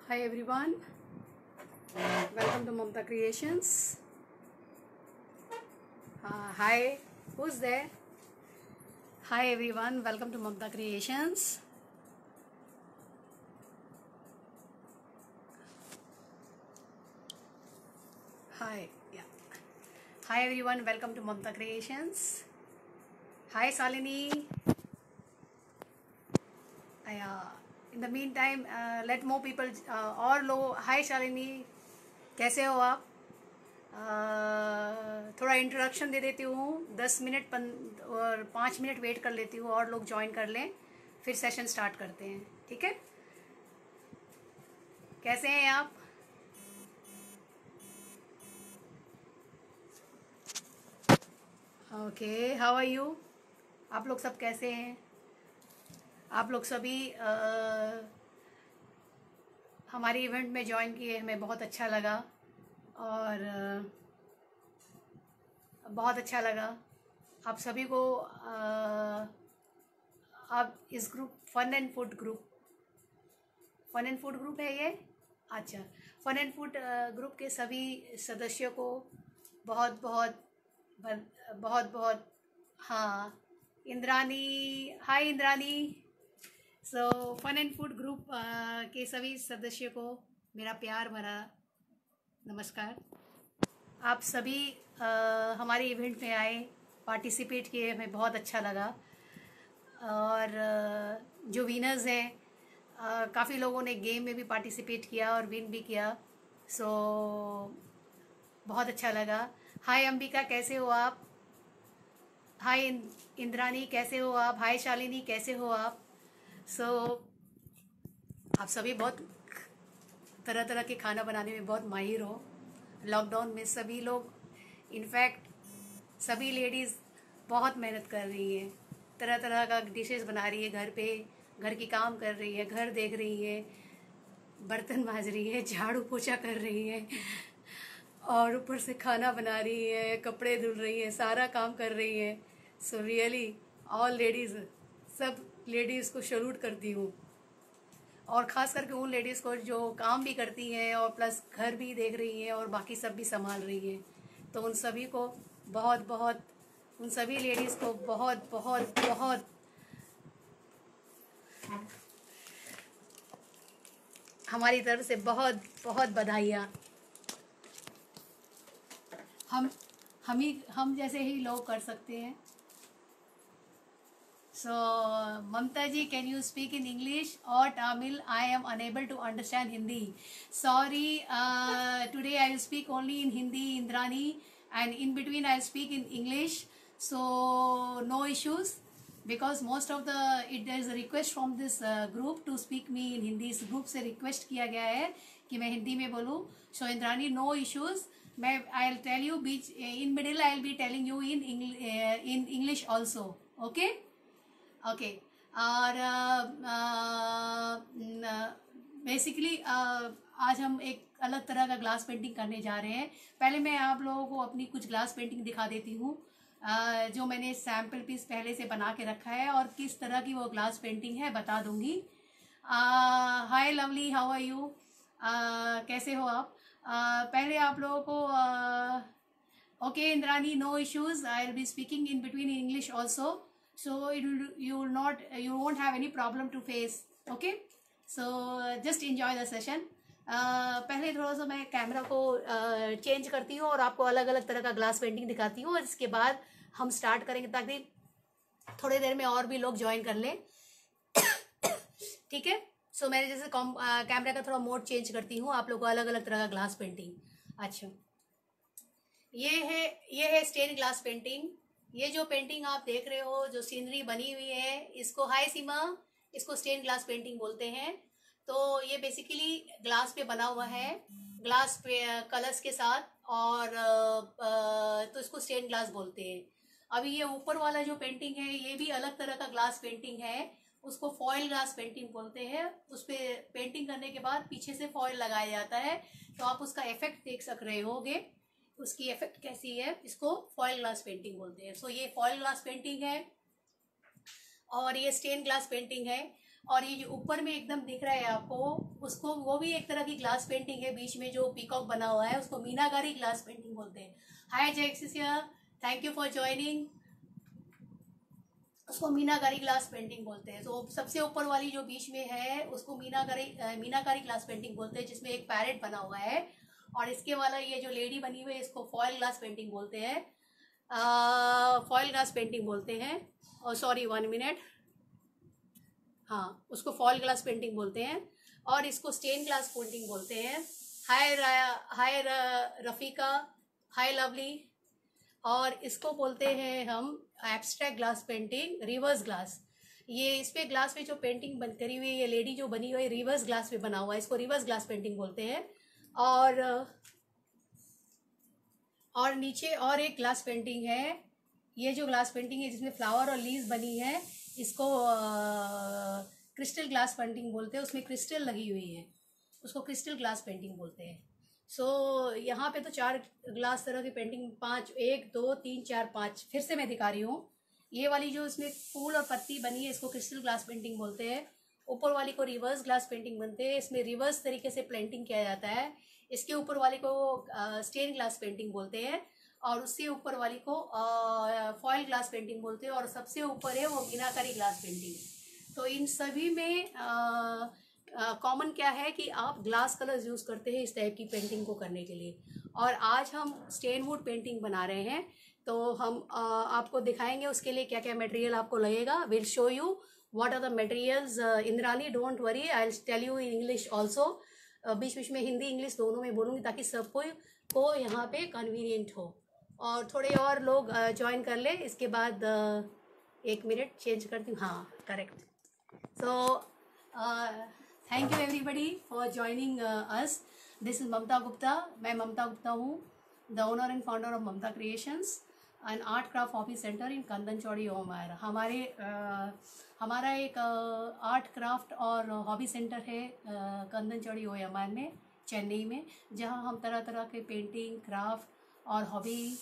Hi everyone, welcome to Mamta Creations. Hi, who's there? Hi everyone, welcome to Mamta Creations. Hi, yeah. Hi everyone, welcome to Mamta Creations. Hi Salini. In the meantime, let more people और लोग. Hi Shalini, कैसे हो आप? थोड़ा introduction दे देती हूँ. 10 minute और 5 minute wait कर लेती हूँ और लोग ज्वाइन कर लें, फिर सेशन स्टार्ट करते हैं. ठीक है? कैसे हैं आप? Okay, how are you? आप लोग सब कैसे हैं? आप लोग सभी हमारे इवेंट में ज्वाइन किए, हमें बहुत अच्छा लगा और बहुत अच्छा लगा आप सभी को. आप इस group fun and food group है ये. अच्छा, फन एंड फूड ग्रुप के सभी सदस्यों को बहुत बहुत बहुत बहुत. हाँ, Indrani. Hi Indrani. So fun and food group के सभी सदस्यों को मेरा प्यार भरा नमस्कार. आप सभी हमारे इवेंट में आए, पार्टिसिपेट किए, हमें बहुत अच्छा लगा. और जो विनर्स हैं, काफ़ी लोगों ने गेम में भी पार्टिसिपेट किया और विन भी किया. सो बहुत अच्छा लगा. हाय अंबिका, कैसे हो आप? हाय इंद्रानी, कैसे हो आप? हाय शालिनी, कैसे हो आप? सो आप सभी बहुत तरह तरह के खाना बनाने में बहुत माहिर हो. लॉकडाउन में सभी लोग, इनफैक्ट सभी लेडीज़ बहुत मेहनत कर रही हैं. तरह तरह का डिशेस बना रही है घर पे, घर की काम कर रही है, घर देख रही है, बर्तन मांज रही है, झाड़ू पोछा कर रही है और ऊपर से खाना बना रही है, कपड़े धुल रही है, सारा काम कर रही है. सो रियली ऑल लेडीज़, सब लेडीज़ को सैल्यूट करती हूँ. और ख़ास करके उन लेडीज़ को जो काम भी करती हैं और प्लस घर भी देख रही हैं और बाकी सब भी संभाल रही हैं. तो उन सभी को बहुत बहुत, उन सभी लेडीज़ को बहुत बहुत बहुत हमारी तरफ से बहुत बहुत बधाइयाँ. हम जैसे ही लोग कर सकते हैं. So, Mamta ji, can you speak in English or Tamil? I am unable to understand Hindi. Sorry, today I will speak only in Hindi, Indrani, and in between I will speak in English. So, no issues, because most of there is a request from this group to speak me in Hindi. इस group से request किया गया है कि मैं हिंदी में बोलूँ. So, Indrani, no issues. I'll tell you, in middle I will be telling you in English also. Okay? Okay. और बेसिकली आज हम एक अलग तरह का ग्लास पेंटिंग करने जा रहे हैं. पहले मैं आप लोगों को अपनी कुछ ग्लास पेंटिंग दिखा देती हूँ, जो मैंने सैम्पल पीस पहले से बना के रखा है और किस तरह की वो ग्लास पेंटिंग है बता दूंगी. Hi lovely, how are you? कैसे हो आप? पहले आप लोगों को okay Indrani, no issues. I will be speaking in between in English also. So you won't have any problem to face. Okay, so just enjoy the session. पहले थोड़ा सा मैं कैमरा को चेंज करती हूँ और आपको अलग अलग तरह का ग्लास पेंटिंग दिखाती हूँ, और इसके बाद हम स्टार्ट करेंगे ताकि थोड़ी देर में और भी लोग ज्वाइन कर लें. ठीक है? सो मैंने जैसे कैमरा का थोड़ा मोड चेंज करती हूँ, आप लोग को अलग अलग तरह का ग्लास पेंटिंग. अच्छा, ये है स्टेन ग्लास पेंटिंग. ये जो पेंटिंग आप देख रहे हो, जो सीनरी बनी हुई है, इसको, हाय सीमा, इसको स्टेन ग्लास पेंटिंग बोलते हैं. तो ये बेसिकली ग्लास पे बना हुआ है, ग्लास पे कलर्स के साथ, और तो इसको स्टेन ग्लास बोलते हैं. अभी ये ऊपर वाला जो पेंटिंग है, ये भी अलग तरह का ग्लास पेंटिंग है, उसको फॉयल ग्लास पेंटिंग बोलते हैं. उस पर पेंटिंग करने के बाद पीछे से फॉयल लगाया जाता है, तो आप उसका इफेक्ट देख सक रहे होगे. उसकी इफेक्ट कैसी है, इसको फॉयल ग्लास पेंटिंग बोलते हैं. सो ये फॉयल ग्लास पेंटिंग है और ये स्टेन ग्लास पेंटिंग है. और ये जो ऊपर में एकदम दिख रहा है आपको, उसको वो भी एक तरह की ग्लास पेंटिंग है, बीच में जो पीकॉक बना हुआ है उसको मीनाकारी ग्लास पेंटिंग बोलते हैं। हाय जयसिया, थैंक यू फॉर ज्वाइनिंग। उसको मीनाकारी ग्लास पेंटिंग बोलते हैं। तो सबसे ऊपर वाली जो बीच में है उसको मीनाकारी ग्लास पेंटिंग बोलते हैं, जिसमें एक पैरेट बना हुआ है। और इसके वाला ये जो लेडी बनी हुई है इसको फॉयल ग्लास पेंटिंग बोलते हैं, फॉयल ग्लास पेंटिंग बोलते हैं। और सॉरी 1 मिनट, हाँ उसको फॉयल ग्लास पेंटिंग बोलते हैं और इसको स्टेन ग्लास पेंटिंग बोलते हैं। हाय रफ़ीका, हाय लवली। और इसको बोलते हैं हम abstract glass painting, reverse glass. ये इस पे ग्लास पे जो पेंटिंग बन करी हुई है, ये लेडी जो बनी हुई है रिवर्स ग्लास पे बना हुआ है, इसको रिवर्स ग्लास पेंटिंग बोलते हैं। और नीचे और एक ग्लास पेंटिंग है, ये जो ग्लास पेंटिंग है जिसमें फ्लावर और लीव्स बनी है, इसको क्रिस्टल ग्लास पेंटिंग बोलते हैं। उसमें क्रिस्टल लगी हुई है, उसको क्रिस्टल ग्लास पेंटिंग बोलते हैं। सो यहाँ पे तो 4 ग्लास तरह की पेंटिंग, 5, 1 2 3 4 5 फिर से मैं दिखा रही हूँ। ये वाली जो इसमें फूल और पत्ती बनी है इसको क्रिस्टल ग्लास पेंटिंग बोलते हैं। ऊपर वाली को रिवर्स ग्लास पेंटिंग बनते हैं, इसमें रिवर्स तरीके से पेंटिंग किया जाता है। इसके ऊपर वाले को स्टेन ग्लास पेंटिंग बोलते हैं और उससे ऊपर वाली को फॉयल ग्लास पेंटिंग बोलते हैं और सबसे ऊपर है वो मीनाकारी ग्लास पेंटिंग। तो इन सभी में कॉमन क्या है कि आप ग्लास कलर्स यूज़ करते हैं इस टाइप की पेंटिंग को करने के लिए। और आज हम स्टेन वुड पेंटिंग बना रहे हैं, तो हम आपको दिखाएंगे उसके लिए क्या क्या मटेरियल आपको लगेगा। Will show you what are the materials. Indrani don't worry, I will tell you in English also. बीच बीच में हिंदी इंग्लिश दोनों में बोलूँगी ताकि सबको को यहाँ पे कन्वीनियंट हो और थोड़े और लोग ज्वाइन कर ले। इसके बाद 1 मिनट चेंज करती हूँ, हाँ correct. So thank you everybody for joining us. This is Mamta Gupta. मैं ममता गुप्ता हूँ, the owner and founder of Mamta creations and art craft hobby centre in Kandan Chowdi ओमायर। हमारा एक आर्ट क्राफ्ट और हॉबी सेंटर है कंदन चौड़ी ओमायर में, चेन्नई में, जहाँ हम तरह तरह के पेंटिंग, क्राफ्ट और हॉबी,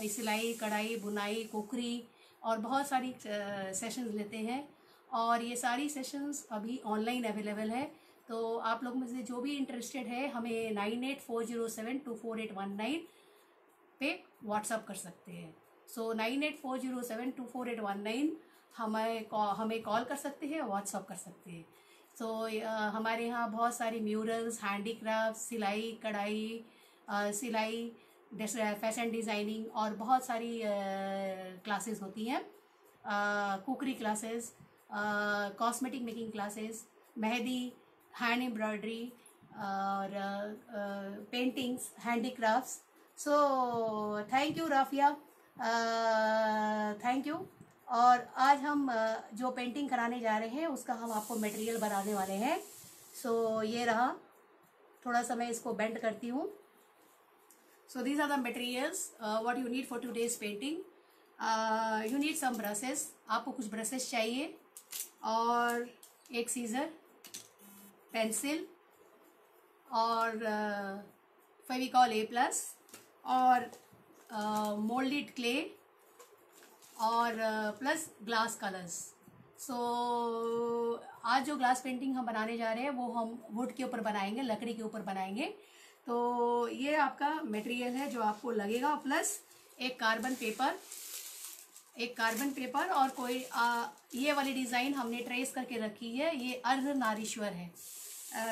सिलाई, कढ़ाई, बुनाई, कुकरी और बहुत सारी सेशंस लेते हैं। और ये सारी सेशंस अभी ऑनलाइन अवेलेबल है। तो आप लोग में से जो भी इंटरेस्टेड है हमें 9840724819 पे व्हाट्सअप कर सकते हैं। सो 9840724819 हमें कॉल कर सकते हैं, व्हाट्सअप कर सकते हैं। सो हमारे यहाँ बहुत सारी म्यूरल्स, हैंडीक्राफ्ट, सिलाई, कढ़ाई, सिलाई, फैशन डिज़ाइनिंग और बहुत सारी क्लासेस होती हैं। Cookery classes, cosmetic making classes, mehndi, hand embroidery और paintings, handicrafts. So thank you Rafia, thank you. और आज हम जो पेंटिंग कराने जा रहे हैं उसका हम आपको मटेरियल बनाने वाले हैं। सो ये रहा, थोड़ा सा मैं इसको बेंड करती हूँ। So these are the materials what you need for today's painting. You need some brushes, आपको कुछ ब्रशेस चाहिए और एक सीजर, पेंसिल और फेविकॉल A+ और मोल्डेड क्ले और प्लस ग्लास कलर्स। सो आज जो ग्लास पेंटिंग हम बनाने जा रहे हैं वो हम वुड के ऊपर बनाएंगे, लकड़ी के ऊपर बनाएंगे। तो ये आपका मटेरियल है जो आपको लगेगा, प्लस एक कार्बन पेपर और कोई ये वाली डिज़ाइन हमने ट्रेस करके रखी है। ये अर्धनारीश्वर है,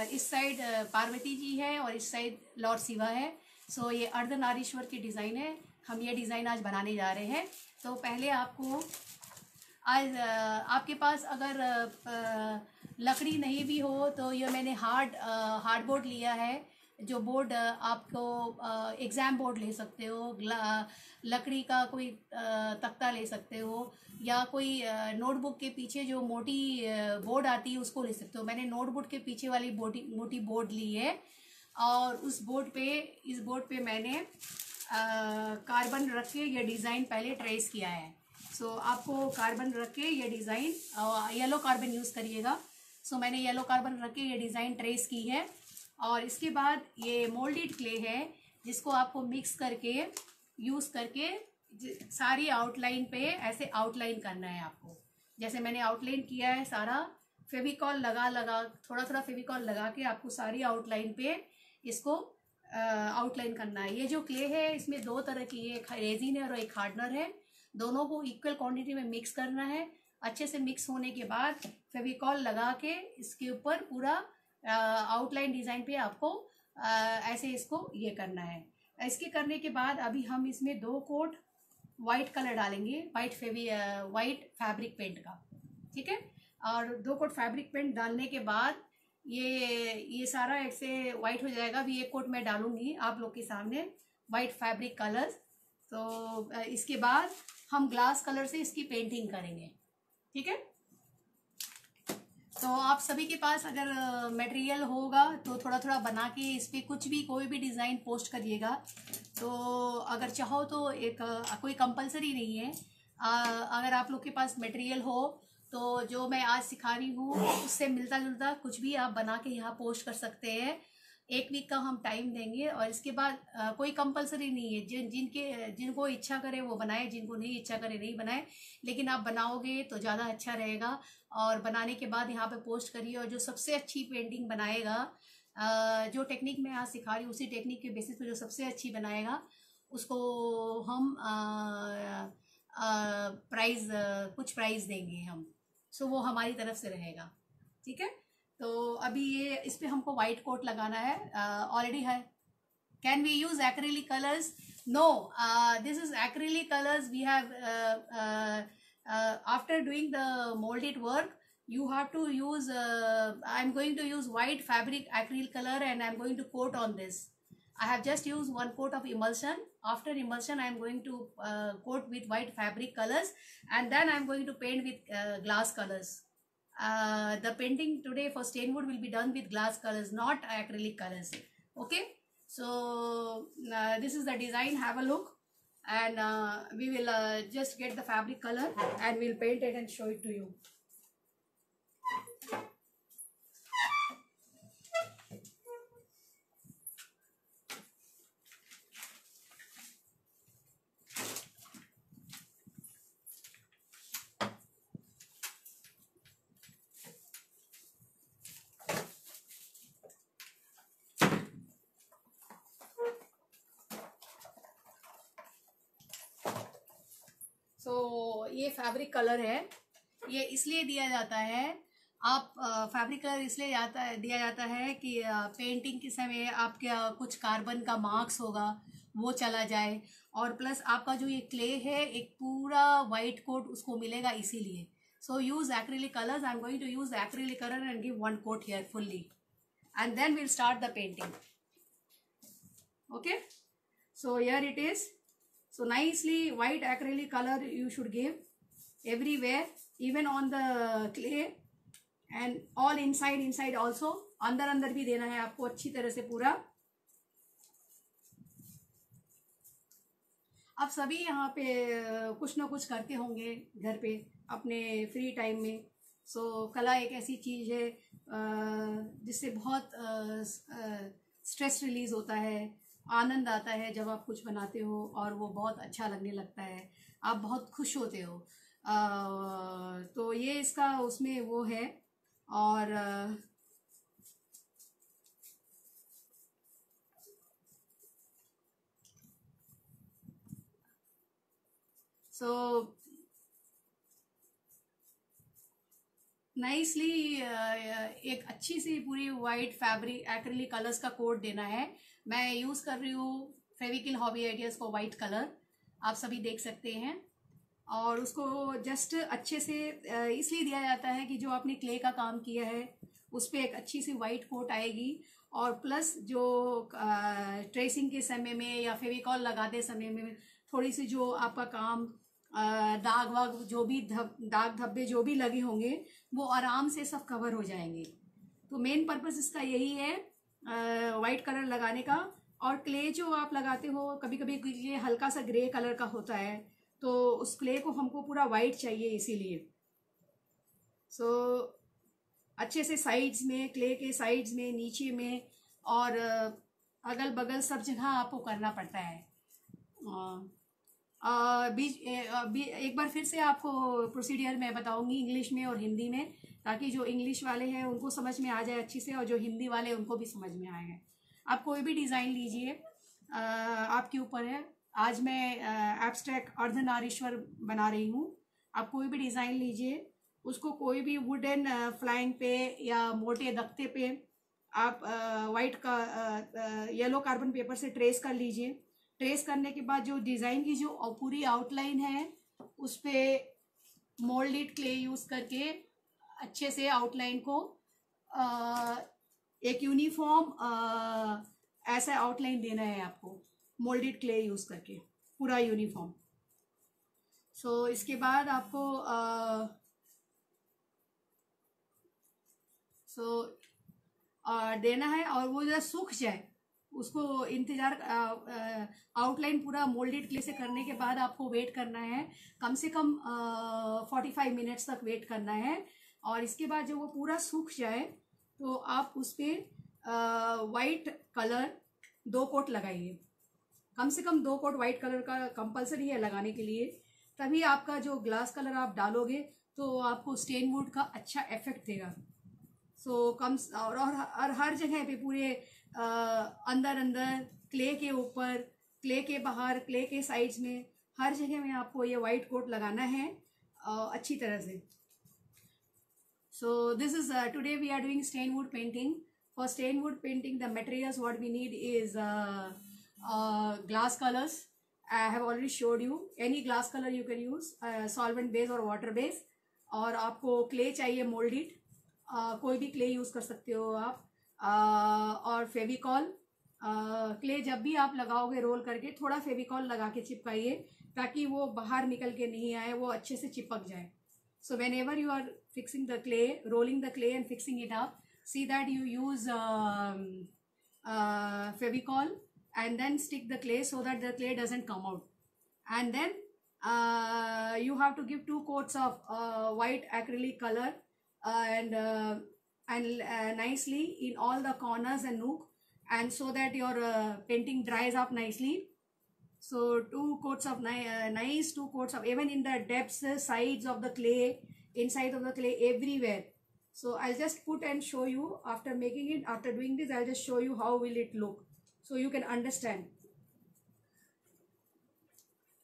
इस साइड पार्वती जी है और इस साइड लॉर्ड शिवा है। सो ये अर्धनारीश्वर की डिज़ाइन है, हम ये डिज़ाइन आज बनाने जा रहे हैं। तो पहले आपको आज आपके पास अगर लकड़ी नहीं भी हो तो ये मैंने हार्ड बोर्ड लिया है, जो बोर्ड आपको एग्ज़ाम बोर्ड ले सकते हो, लकड़ी का कोई तख्ता ले सकते हो, या कोई नोटबुक के पीछे जो मोटी बोर्ड आती है उसको ले सकते हो। मैंने नोटबुक के पीछे वाली मोटी बोर्ड ली है और इस बोर्ड पे मैंने कार्बन रख के ये डिज़ाइन पहले ट्रेस किया है। सो आपको कार्बन रख के ये डिज़ाइन, येलो कार्बन यूज़ करिएगा। सो मैंने येलो कार्बन रख के ये डिज़ाइन ट्रेस की है। और इसके बाद ये मोल्डेड क्ले है जिसको आपको मिक्स करके यूज़ करके सारी आउटलाइन पे ऐसे आउटलाइन करना है आपको। जैसे मैंने आउटलाइन किया है सारा, फेविकॉल लगा थोड़ा थोड़ा फेविकॉल लगा के आपको सारी आउटलाइन पे इसको आउटलाइन करना है। ये जो क्ले है इसमें दो तरह की, एक रेजिन है और एक हार्डनर है। दोनों को इक्वल क्वांटिटी में मिक्स करना है। अच्छे से मिक्स होने के बाद फेविकॉल लगा के इसके ऊपर पूरा आउटलाइन डिज़ाइन पे आपको ऐसे इसको ये करना है। इसके करने के बाद अभी हम इसमें 2 कोट वाइट कलर डालेंगे, वाइट फैब्रिक पेंट का, ठीक है। और 2 कोट फैब्रिक पेंट डालने के बाद ये सारा ऐसे वाइट हो जाएगा। अभी 1 कोट मैं डालूंगी आप लोग के सामने वाइट फैब्रिक कलर। तो इसके बाद हम ग्लास कलर से इसकी पेंटिंग करेंगे, ठीक है। तो आप सभी के पास अगर मटेरियल होगा तो थोड़ा थोड़ा बना के इस पर कुछ भी कोई भी डिज़ाइन पोस्ट करिएगा। तो अगर चाहो तो एक कोई कंपलसरी नहीं है। अगर आप लोग के पास मटेरियल हो तो जो मैं आज सिखा रही हूँ उससे मिलता जुलता कुछ भी आप बना के यहाँ पोस्ट कर सकते हैं। 1 वीक का हम टाइम देंगे और इसके बाद कोई कंपलसरी नहीं है। जिनको इच्छा करे वो बनाए, जिनको नहीं इच्छा करे नहीं बनाए, लेकिन आप बनाओगे तो ज़्यादा अच्छा रहेगा। और बनाने के बाद यहाँ पे पोस्ट करिए और जो सबसे अच्छी पेंटिंग बनाएगा, जो टेक्निक मैं आज सिखा रही हूँ उसी टेक्निक के बेसिस पे जो सबसे अच्छी बनाएगा उसको हम कुछ प्राइज़ देंगे हम। सो वो हमारी तरफ से रहेगा, ठीक है। तो अभी ये इस पे हमको वाइट कोट लगाना है, ऑलरेडी है। Can we use acrylic colours? No, this is acrylic colours we have after doing the moulded work you have to use I'm going to use white fabric acrylic color and I'm going to coat on this. I have just used 1 coat of emulsion. After emulsion I am going to coat with white fabric colors and then I am going to paint with glass colors. The painting today for stain wood will be done with glass colors, not acrylic colors. Okay, so this is the design. Have a look and we will just get the fabric color and we'll paint it and show it to you. ये fabric colour है, ये इसलिए दिया जाता है। आप fabric colour इसलिए दिया जाता है कि पेंटिंग के समय आपके कुछ कार्बन का मार्क्स होगा वो चला जाए, और प्लस आपका जो ये क्ले है एक पूरा वाइट कोट उसको मिलेगा, इसीलिए। So use acrylic colours. I am going to use acrylic colour and give 1 coat here fully and then we'll start the painting. Okay, so here it is. So nicely white acrylic color you should give everywhere, even on the clay and all inside also. अंदर भी देना है आपको अच्छी तरह से पूरा। आप सभी यहाँ पे कुछ ना कुछ करते होंगे घर पे अपने फ्री टाइम में। सो कला एक ऐसी चीज़ है जिससे बहुत स्ट्रेस रिलीज़ होता है, आनंद आता है जब आप कुछ बनाते हो और वो बहुत अच्छा लगने लगता है, आप बहुत खुश होते हो। तो ये इसका उसमें वो है। और सो नाइसली एक अच्छी सी पूरी वाइट फैब्रिक एक्रिलिक कलर्स का कोट देना है। मैं यूज़ कर रही हूँ फेविकिल हॉबी आइडियाज़ को वाइट कलर, आप सभी देख सकते हैं। और उसको जस्ट अच्छे से इसलिए दिया जाता है कि जो आपने क्ले का काम किया है उस पर एक अच्छी सी वाइट कोट आएगी, और प्लस जो ट्रेसिंग के समय में या फेविकॉल लगाते समय में थोड़ी सी जो आपका काम दाग वाग जो भी दाग धब्बे जो भी लगे होंगे वो आराम से सब कवर हो जाएंगे। तो मेन पर्पस इसका यही है वाइट कलर लगाने का। और क्ले जो आप लगाते हो, कभी कभी क्ले हल्का सा ग्रे कलर का होता है, तो उस क्ले को हमको पूरा वाइट चाहिए, इसीलिए। सो अच्छे से साइड्स में, क्ले के साइड्स में, नीचे में और अगल बगल सब जगह आपको करना पड़ता है। एक बार फिर से आपको प्रोसीडियर मैं बताऊंगी इंग्लिश में और हिंदी में, ताकि जो इंग्लिश वाले हैं उनको समझ में आ जाए अच्छी से, और जो हिंदी वाले हैं उनको भी समझ में आएगा। आप कोई भी डिज़ाइन लीजिए, आपके ऊपर है। आज मैं एब्स्ट्रैक्ट अर्धनारीश्वर बना रही हूँ। आप कोई भी डिज़ाइन लीजिए, उसको कोई भी वुडन फ्लाइंग पे या मोटे दख्ते पे आप वाइट का येलो कार्बन पेपर से ट्रेस कर लीजिए। ट्रेस करने के बाद जो डिज़ाइन की जो पूरी आउटलाइन है उस पर मोल्डेड क्ले यूज़ करके अच्छे से आउटलाइन को एक यूनिफॉर्म ऐसा आउटलाइन देना है आपको, मोल्डेड क्ले यूज़ करके पूरा यूनिफॉर्म। सो इसके बाद आपको देना है, और वो जब सूख जाए उसको इंतज़ार, आउटलाइन पूरा मोल्डेड क्ले से करने के बाद आपको वेट करना है, कम से कम 45 मिनट्स तक वेट करना है। और इसके बाद जब वो पूरा सूख जाए तो आप उस पर वाइट कलर 2 कोट लगाइए। कम से कम 2 कोट वाइट कलर का कंपलसरी है लगाने के लिए, तभी आपका जो ग्लास कलर आप डालोगे तो आपको स्टेन वुड का अच्छा इफेक्ट देगा। सो कम और हर जगह पे पूरे अंदर अंदर क्ले के ऊपर, क्ले के बाहर, क्ले के साइड्स में, हर जगह में आपको ये वाइट कोट लगाना है अच्छी तरह से। So this is today we are doing stain wood painting. For stain wood painting, the materials what we need is glass colors. I have already showed you. Any glass color you can use, solvent base or water base. और आपको clay चाहिए molded, कोई भी clay use कर सकते हो आप, और फेविकॉल। क्ले जब भी आप लगाओगे रोल करके थोड़ा फेविकॉल लगा के चिपकाइए, ताकि वो बाहर निकल के नहीं आए, वो अच्छे से चिपक जाए। So whenever you are fixing the clay, rolling the clay and fixing it up, see that you use Fevicol and then stick the clay so that the clay doesn't come out. And then you have to give 2 coats of white acrylic color and nicely in all the corners and nook, and so that your painting dries up nicely. So 2 coats of nice 2 coats of, even in the depths, sides of the clay, inside of the clay, everywhere. So I'll just put and show you after making it. After doing this, I'll just show you how will it look, so you can understand.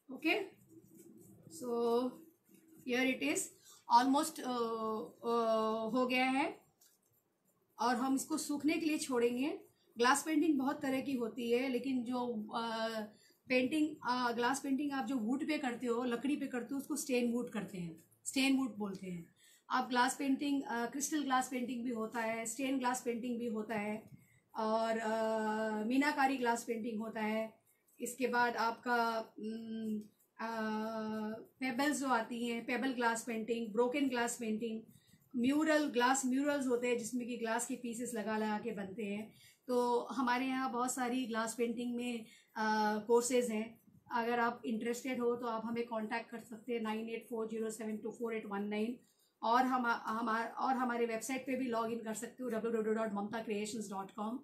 Okay, so here it is almost हो गया है, और हम इसको सूखने के लिए छोड़ेंगे। ग्लास पेंटिंग बहुत तरह की होती है, लेकिन जो पेंटिंग ग्लास पेंटिंग आप जो वुड पे करते हो, लकड़ी पे करते हो, उसको स्टेन वुड करते हैं, स्टेन वुड बोलते हैं। आप glass painting, crystal glass painting भी होता है, स्टेन ग्लास पेंटिंग भी होता है, और मीनाकारी ग्लास पेंटिंग होता है। इसके बाद आपका पेबल्स जो आती हैं, payable glass painting, broken glass painting, mural, glass murals होते हैं जिसमें कि ग्लास के पीसेस लगा लगा के बनते हैं। तो हमारे यहाँ बहुत सारी ग्लास पेंटिंग में कोर्सेज हैं। अगर आप इंटरेस्टेड हो तो आप हमें कांटेक्ट कर सकते हैं 9840724819, और हमारे वेबसाइट पे भी लॉग इन कर सकते हो www.mamtacreations.com।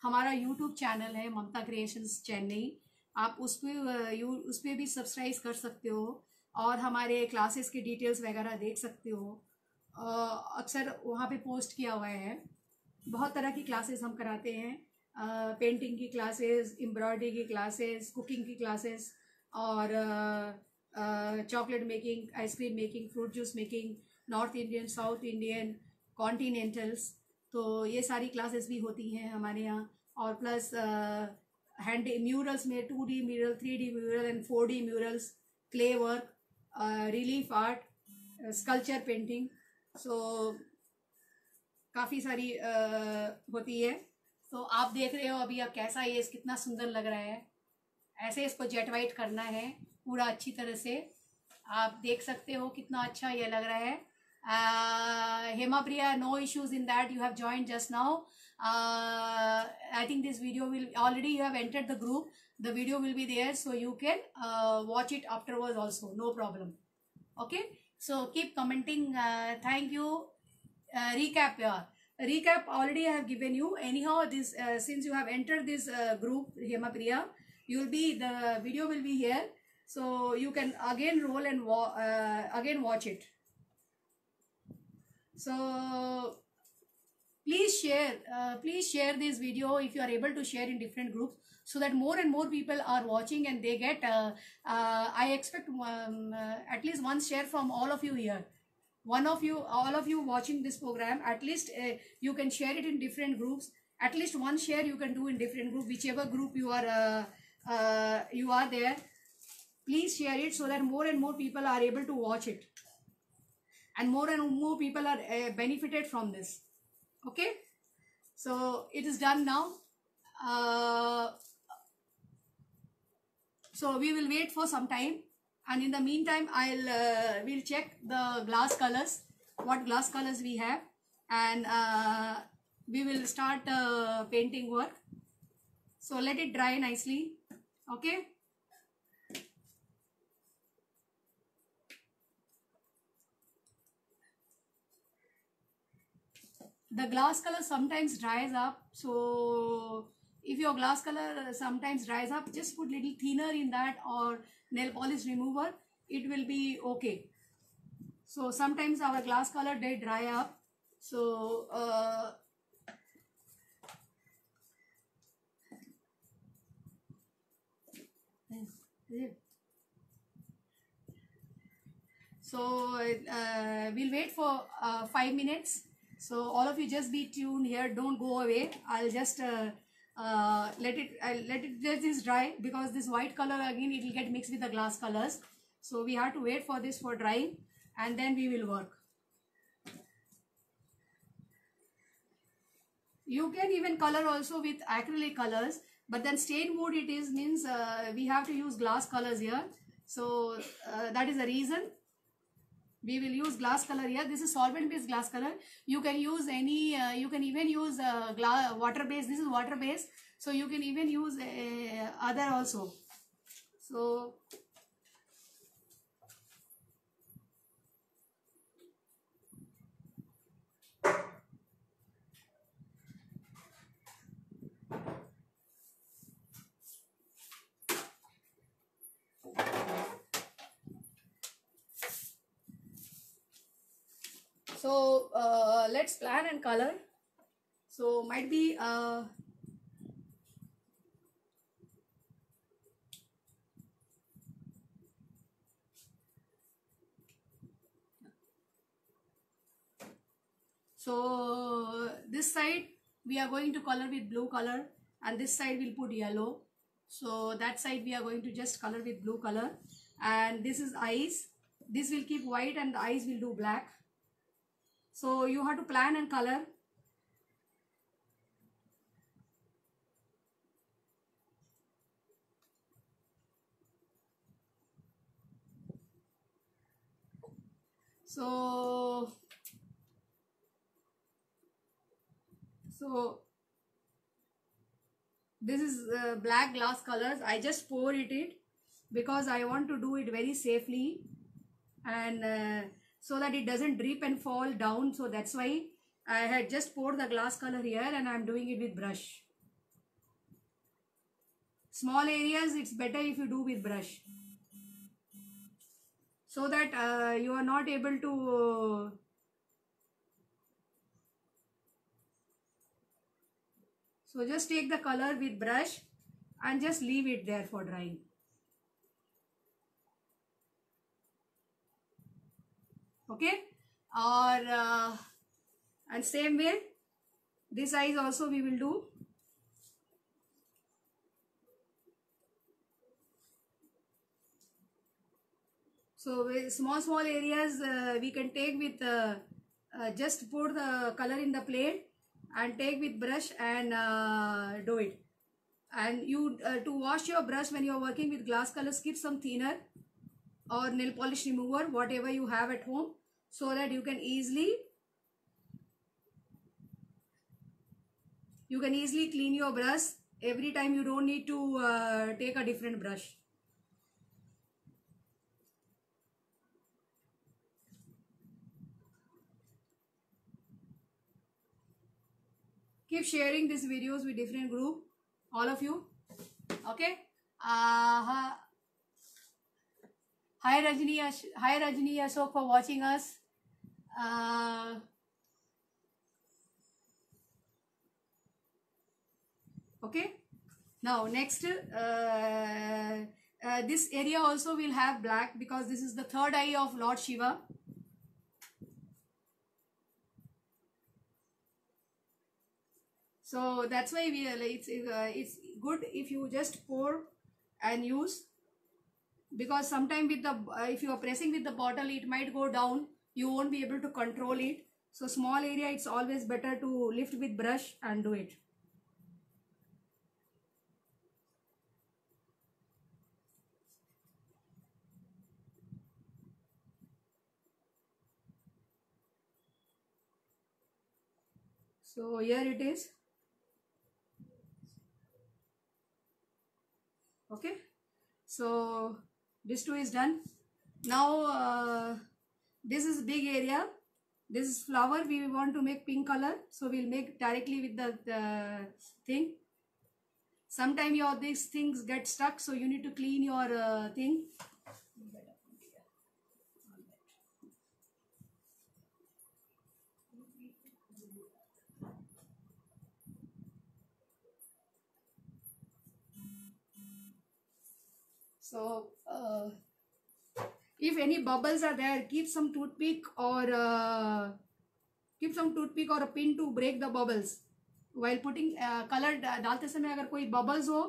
हमारा यूट्यूब चैनल है ममता क्रिएशंस चेन्नई, आप उस पर भी सब्सक्राइब कर सकते हो, और हमारे क्लासेस की डिटेल्स वगैरह देख सकते हो। अक्सर वहाँ पे पोस्ट किया हुआ है। बहुत तरह की क्लासेस हम कराते हैं, पेंटिंग की क्लासेस, एम्ब्रॉयडरी की क्लासेस, कुकिंग की क्लासेस, और chocolate making, ice cream making, fruit juice making, north Indian, south Indian, continentals. तो ये सारी क्लासेस भी होती हैं हमारे यहाँ। और प्लस हैंड म्यूरल्स में 2D mural, 3D mural and 4D murals, clay work, relief art, sculpture painting. So काफ़ी सारी होती है। तो आप देख रहे हो अभी आप कैसा ये कितना सुंदर लग रहा है। ऐसे इसको जेट वाइट करना है पूरा अच्छी तरह से। आप देख सकते हो कितना अच्छा ये लग रहा है। Hema Priya, no issues in that, you have joined just now. I think this video will already, you have entered the group, the video will be there, so you can watch it afterwards also, no problem. Okay, so keep commenting. Thank you. Recap here. Recap already I have given you. Anyhow, this since you have entered this group, Hema Priya, you will be, the video will be here. so you can again roll and again watch it. So please share this video if you are able to share in different groups, so that more and more people are watching and they get I expect at least one share from all of you here. All of you watching this program, at least you can share it in different groups. At least one share you can do in different group, whichever group you are there. Please share it so that more and more people are able to watch it, and more people are benefited from this. Okay, so it is done now. So we will wait for some time, and in the meantime we'll check the glass colors, what glass colors we have, and we will start painting work. So let it dry nicely. Okay, the glass color sometimes dries up, so if your glass color sometimes dries up, just put little thinner in that or nail polish remover, it will be okay. So sometimes our glass color they dry up, so we'll wait for 5 minutes. So all of you just be tuned here, don't go away. I'll just let it just dry, because this white color again it will get mixed with the glass colors. So we have to wait for this for drying, and then we will work. You can even color also with acrylic colors, but then stain wood it is means we have to use glass colors here. So that is the reason we will use glass color here. This is solvent based glass color. You can use any you can even use water based. This is water based, so you can even use other also. So let's plan and color. So might be so this side we are going to color with blue color, and this side we'll put yellow. So that side we are going to just color with blue color, and this is eyes. This will keep white and the eyes will do black. So you have to plan and color. So this is black glass colors. I just pour it because I want to do it very safely, and so that it doesn't drip and fall down. So that's why I had just poured the glass color here, and I'm doing it with brush. Small areas it's better if you do with brush, so that you are not able to so just take the color with brush and just leave it there for drying. Okay, or and same way this eyes also we will do. So with small areas we can take with just pour the color in the plate and take with brush and do it. And you to wash your brush when you are working with glass colors, keep some thinner or nail polish remover, whatever you have at home, so that you can easily clean your brush every time. You don't need to take a different brush. Keep sharing these videos with different group, all of you. Okay. Hi Rajni Ashok for watching us. Okay. Now next, this area also will have black because this is the third eye of Lord Shiva. So that's why it's good if you just pour and use, because sometime with the if you are pressing with the bottle, it might go down. You won't be able to control it. So small area, it's always better to lift with brush and do it. So here it is. Okay. So this too is done. Now this is big area. This is flower. We want to make pink color. So we'll make directly with the thing. Sometime these things get stuck. So you need to clean your thing. So if any bubbles are there, keep some toothpick or a pin to break the bubbles. While putting color डालते समय अगर कोई bubbles हो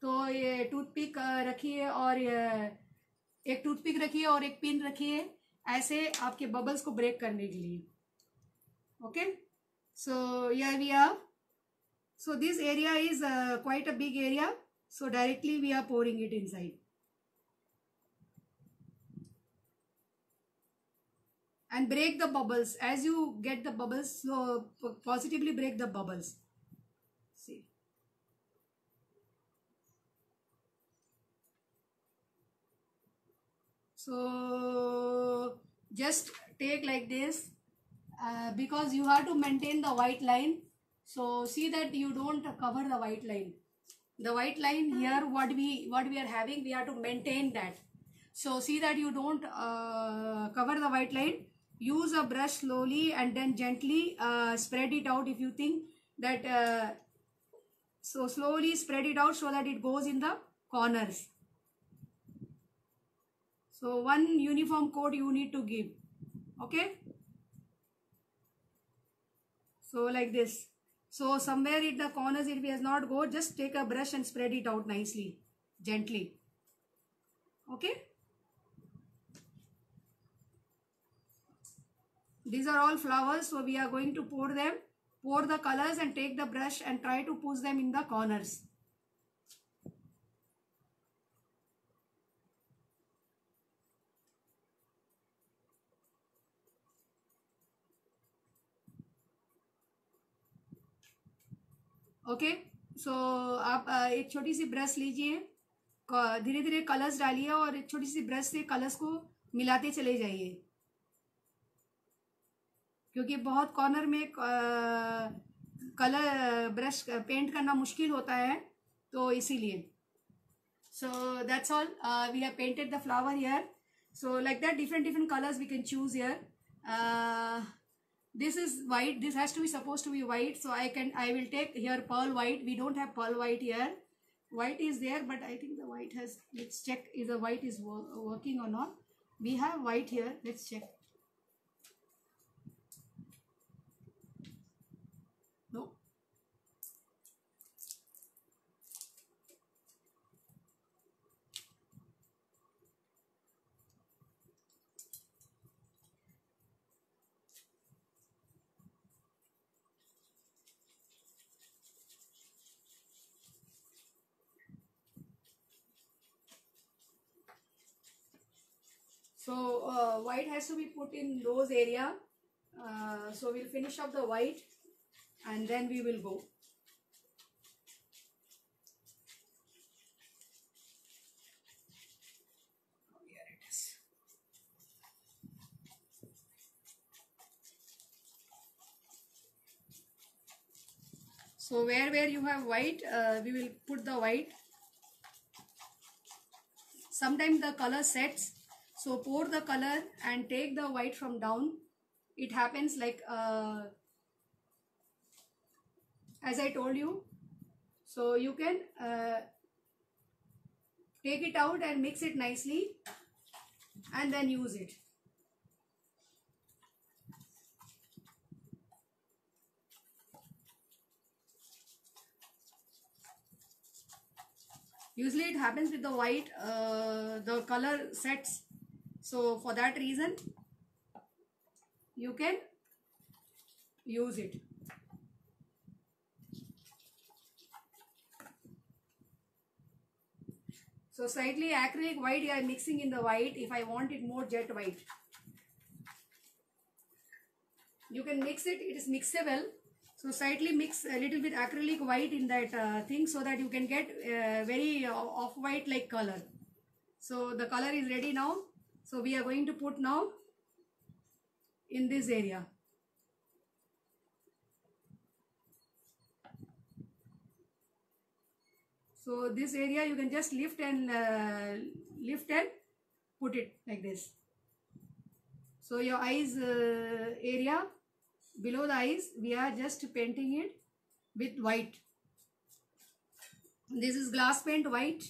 तो ये toothpick रखिए और एक toothpick रखिए और एक pin रखिए, ऐसे आपके bubbles को break करने के लिए. Okay, so here we are. So this area is quite a big area. So directly we are pouring it inside. And break the bubbles as you get the bubbles. So positively break the bubbles. See. So just take like this because you have to maintain the white line. So see that you don't cover the white line. The white line here, what we are having, we have to maintain that. So see that you don't cover the white line. Use a brush slowly and then gently spread it out if you think that. So slowly spread it out so that it goes in the corners. So one uniform coat you need to give. Okay. So like this. So somewhere in the corners it has not go, just take a brush and spread it out nicely, gently. Okay. These are all flowers, so we are going to pour them. Pour the colors and take the brush and try to push them in the corners. Okay. So आप एक छोटी सी brush लीजिए, धीरे धीरे colours डालिए और एक छोटी सी ब्रश से कलर्स को मिलाते चले जाइए, क्योंकि बहुत कॉर्नर में कलर ब्रश पेंट करना मुश्किल होता है, तो इसीलिए. So that's all. We have painted the flower here. So like that different colors we can choose here. This is white. This has to be supposed to be white. So I will take here pearl white. We don't have pearl white here. White is there, but I think the white has, let's check if the white is working or not. We have white here. Let's check. No. So white has to be put in those area. So we'll finish up the white and then we will go. Here it is. So where you have white, we will put the white. Sometimes the color sets, So pour the color and take the white from down. It happens like as I told you. So you can take it out and mix it nicely and then use it. Usually it happens with the white, the color sets. So for that reason, you can use it. So slightly acrylic white I am mixing in the white if I want it more jet white. You can mix it, it is mixable. So slightly mix a little bit acrylic white in that thing so that you can get very off-white like color. So the color is ready now. So we are going to put now in this area. So this area you can just lift and put it like this. So your eyes area, below the eyes, we are just painting it with white. This is glass paint white.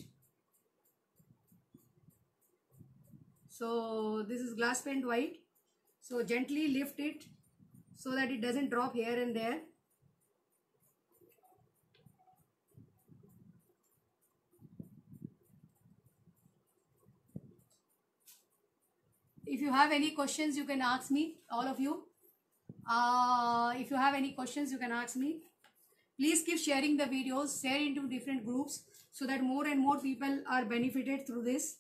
So this is glass paint white. So gently lift it so that it doesn't drop here and there. If you have any questions, you can ask me, all of you. If you have any questions, you can ask me. Please keep sharing the videos, share into different groups so that more and more people are benefited through this.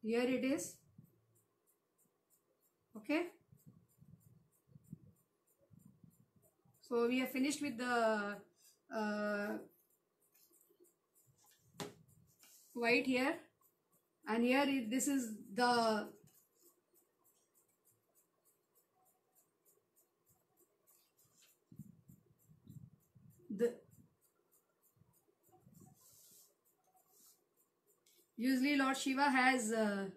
Here it is. Okay. So we have finished with the white here, and here this is the usually Lord Shiva has the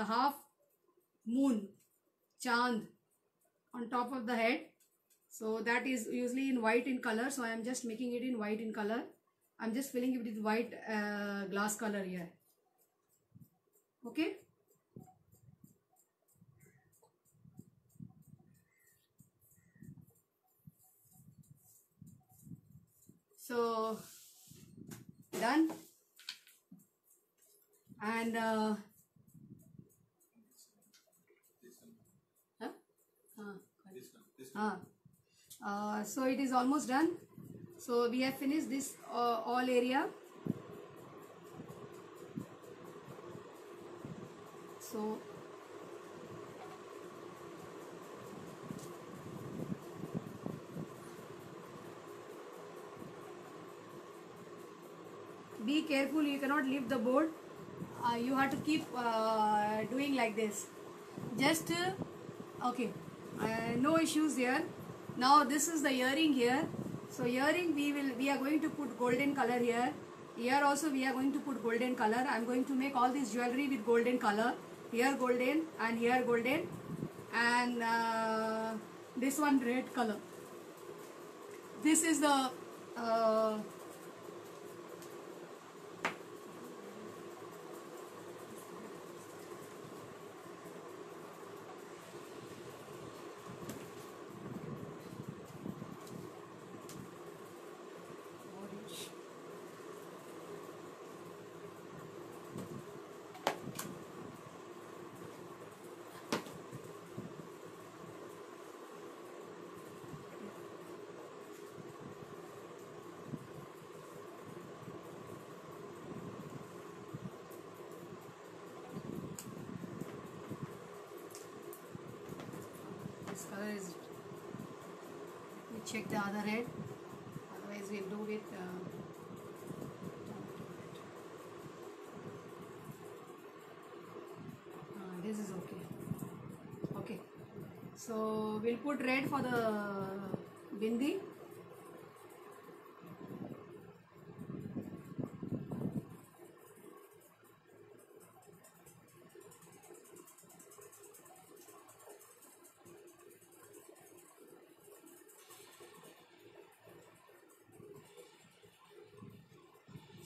half moon chand on top of the head. So that is usually in white in color. So I am just making it in white in color. I am just filling it with white glass color here. Okay. So done. And so it is almost done. So we have finished this all area. So be careful, you cannot leave the board. You have to keep doing like this. Just okay, no issues here. Now this is the earring here. So earring we are going to put golden color here. Here also we are going to put golden color. I am going to make all this jewelry with golden color. Here golden and here golden, and this one red color. This is the color is, we check the other head, otherwise we'll do with this is okay. Okay. So we'll put red for the bindi.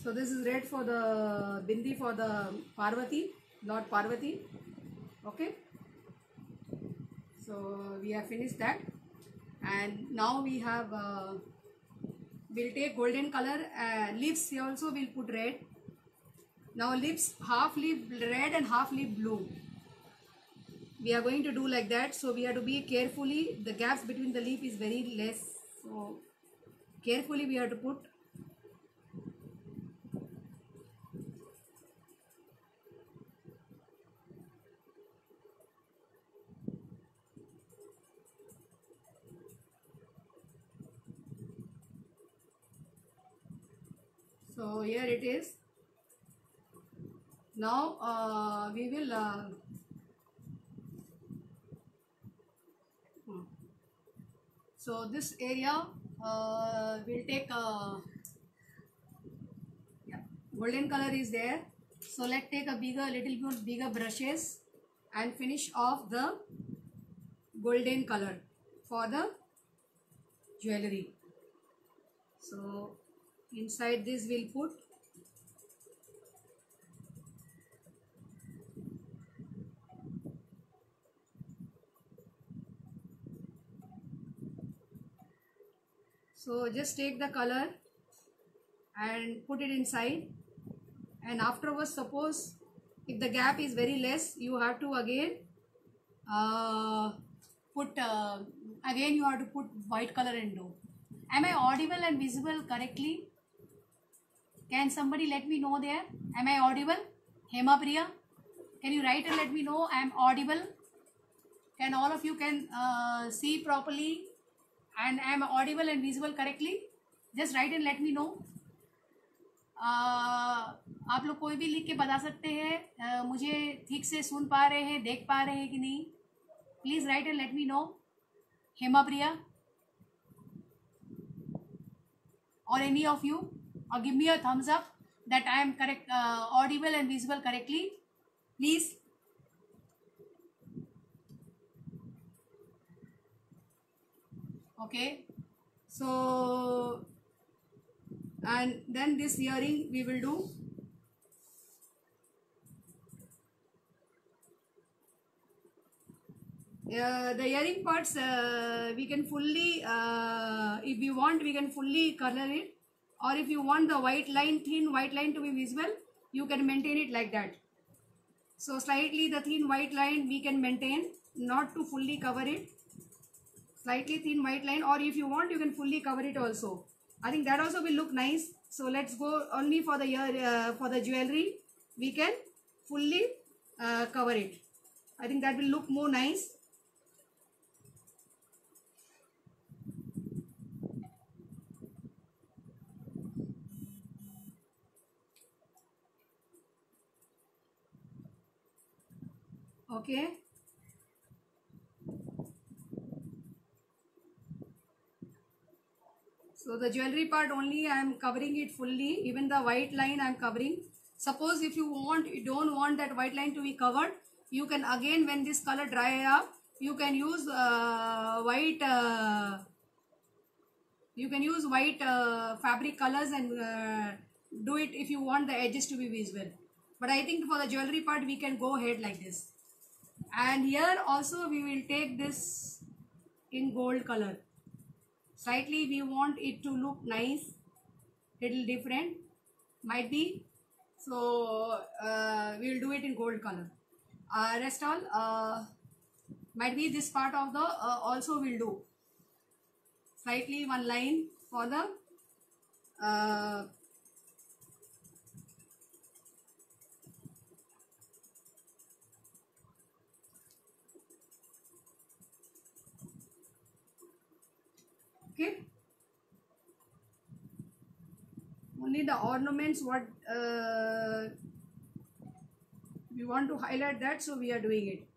So this is red for the bindi for the Parvati, Lord Parvati. Okay. So we have finished that, and now we have we'll take golden color. Lips here also we'll put red. Now lips, half lip red and half lip blue. We are going to do like that. So we have to be carefully. The gaps between the lip is very less. So carefully we have to put. So here it is. Now we will so this area will take yeah, golden color is there. So let's take a little bit bigger brushes and finish off the golden color for the jewelry. So inside this we'll put so just take the color and put it inside, and afterwards suppose if the gap is very less, you have to again again you have to put white color and do. Am I audible and visible correctly? Can somebody let me know there? Am I audible? Hema Priya, can you write and let me know I am audible? Can all of you can see properly and I am audible and visible correctly? Just write and let me know. आप लोग कोई भी लिख के बता सकते हैं मुझे ठीक से सुन पा रहे हैं, देख पा रहे हैं कि नहीं. Please right and let me know. Hema Priya or any of you, or give me a thumbs up that I am correct, audible and visible correctly, please. Okay, so and then this earring we will do. The earring parts we can fully if we want we can fully color it, or if you want the white line, thin white line to be visible, you can maintain it like that. So slightly the thin white line we can maintain, not to fully cover it, slightly thin white line, or if you want you can fully cover it also. I think that also will look nice. So let's go only for the for the jewelry we can fully cover it. I think that will look more nice. Okay. So the jewelry part only I am covering it fully, even the white line I am covering. Suppose if you don't want that white line to be covered, you can again, when this color dry up, you can use white fabric colors and do it if you want the edges to be visible. But I think for the jewelry part we can go ahead like this. And here also we will take this in gold color. Slightly we want it to look nice, little different, might be. So we will do it in gold color. Rest all might be this part of the also will do. Slightly one line for the okay. Only the ornaments what we want to highlight that, so we are doing it.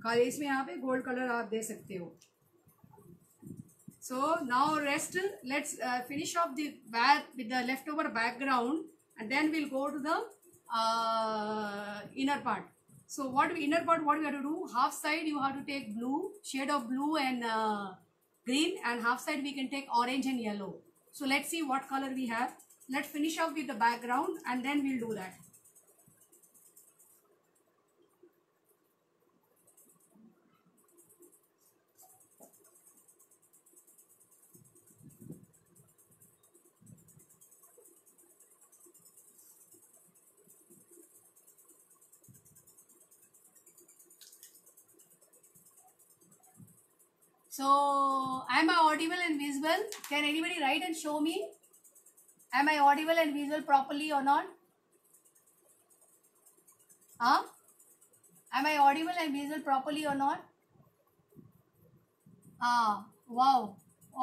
खाली इसमें यहाँ पे gold colour आप दे सकते हो. So now rest. Let's finish off the back with the leftover background, and then we'll go to the inner part. So what we inner part, what we have to do? Half side you have to take blue, shade of blue and green, and half side we can take orange and yellow. So let's see what color we have. Let's finish off with the background, and then we'll do that. So, am I audible and visible? Can anybody write and show me? Am I audible and visible properly or not? Huh? Am I audible and visible properly or not? Ah, wow.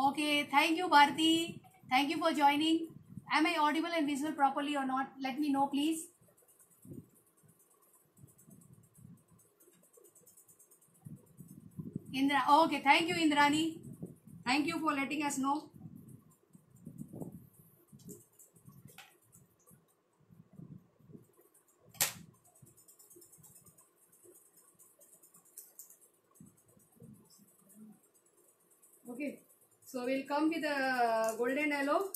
Okay, thank you, Bharti. Thank you for joining. Am I audible and visible properly or not? Let me know, please. Indra, okay, thank you, Indrani. Thank you for letting us know. Okay, so we'll come with the golden yellow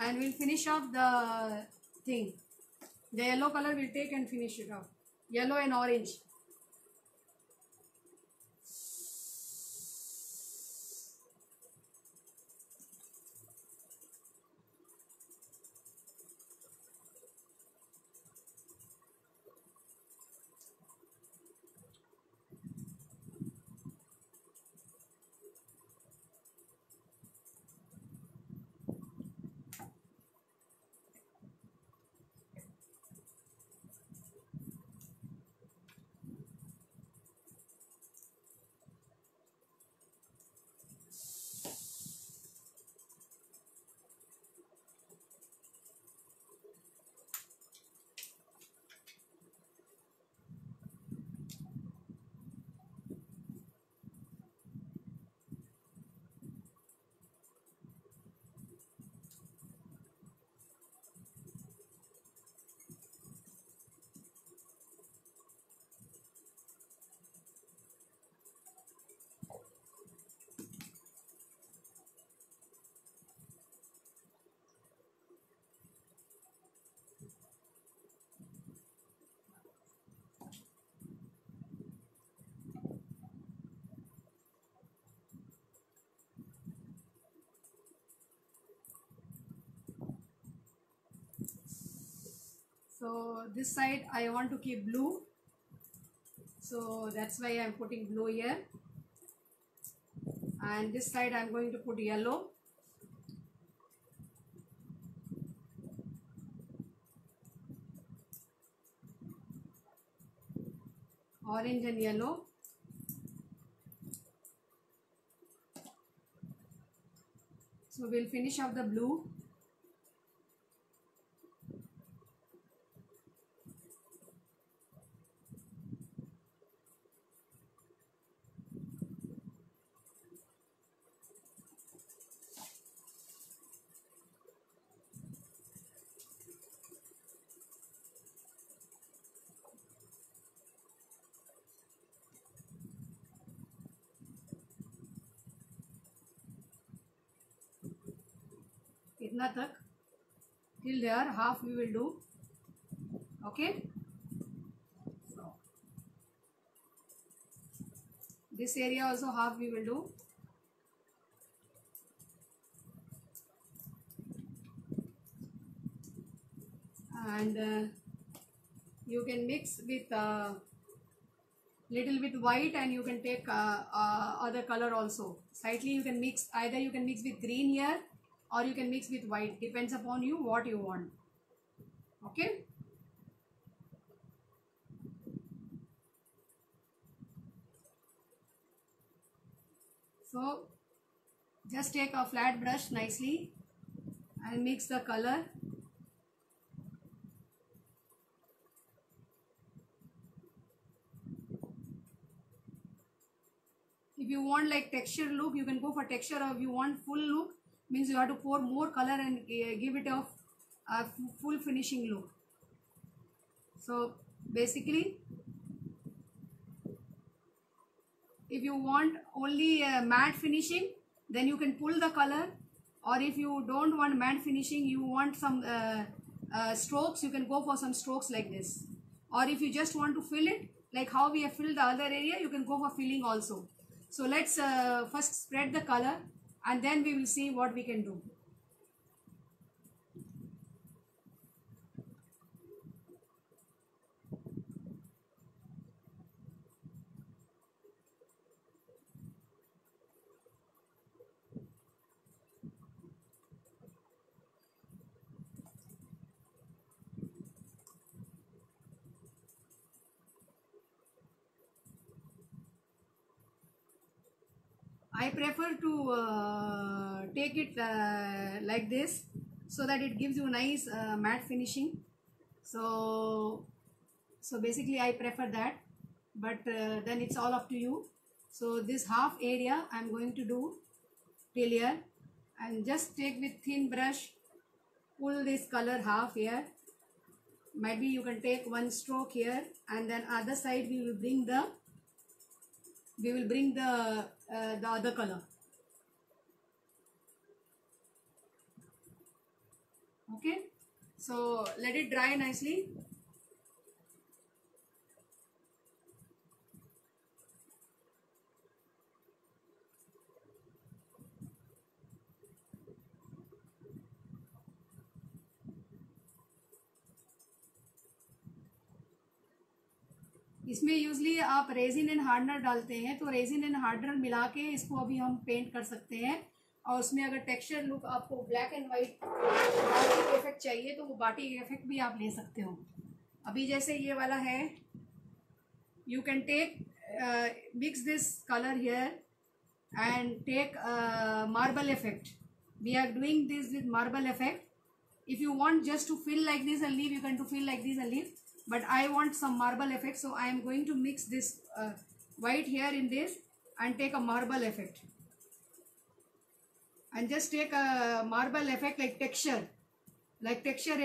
and we'll finish off the thing. The yellow color we'll take and finish it off. Yellow and orange. So this side I want to keep blue. So that's why I'm putting blue here. And this side I'm going to put yellow. Orange and yellow. So we'll finish off the blue. इतना तक till there half we will do. Okay, so this area also half we will do. And you can mix with little bit white, and you can take other color also. Slightly you can mix, either you can mix with green here or you can mix with white, depends upon you what you want. Okay, so just take a flat brush nicely and mix the color. If you want like texture look, you can go for texture, or if you want full look, means you have to pour more color and give it a full finishing look. So basically, if you want only matte finishing, then you can pull the color, or if you don't want matte finishing, you want some strokes, you can go for some strokes like this. Or if you just want to fill it, like how we have filled the other area, you can go for filling also. So let's first spread the color, and then we will see what we can do. I prefer to take it like this, so that it gives you nice matte finishing. So basically I prefer that, but then it's all up to you. So this half area I'm going to do till here, and just take with thin brush, pull this color half here. Maybe you can take one stroke here, and then other side we will bring the other color. Okay, so let it dry nicely. इसमें usually आप resin and hardener डालते हैं, तो resin and hardener मिला के इसको अभी हम पेंट कर सकते हैं। और उसमें अगर टेक्सचर लुक आपको black and white batik effect चाहिए, तो वो बाटिक इफेक्ट भी आप ले सकते हो। अभी जैसे ये वाला है, you can take mix this colour here and take marble effect. We are doing this with marble effect. If you want just to fill like this and leave, you can to fill like this and leave. But I want some marble effect, so I am going to mix this white here in this and take a marble effect. And just take a marble effect like texture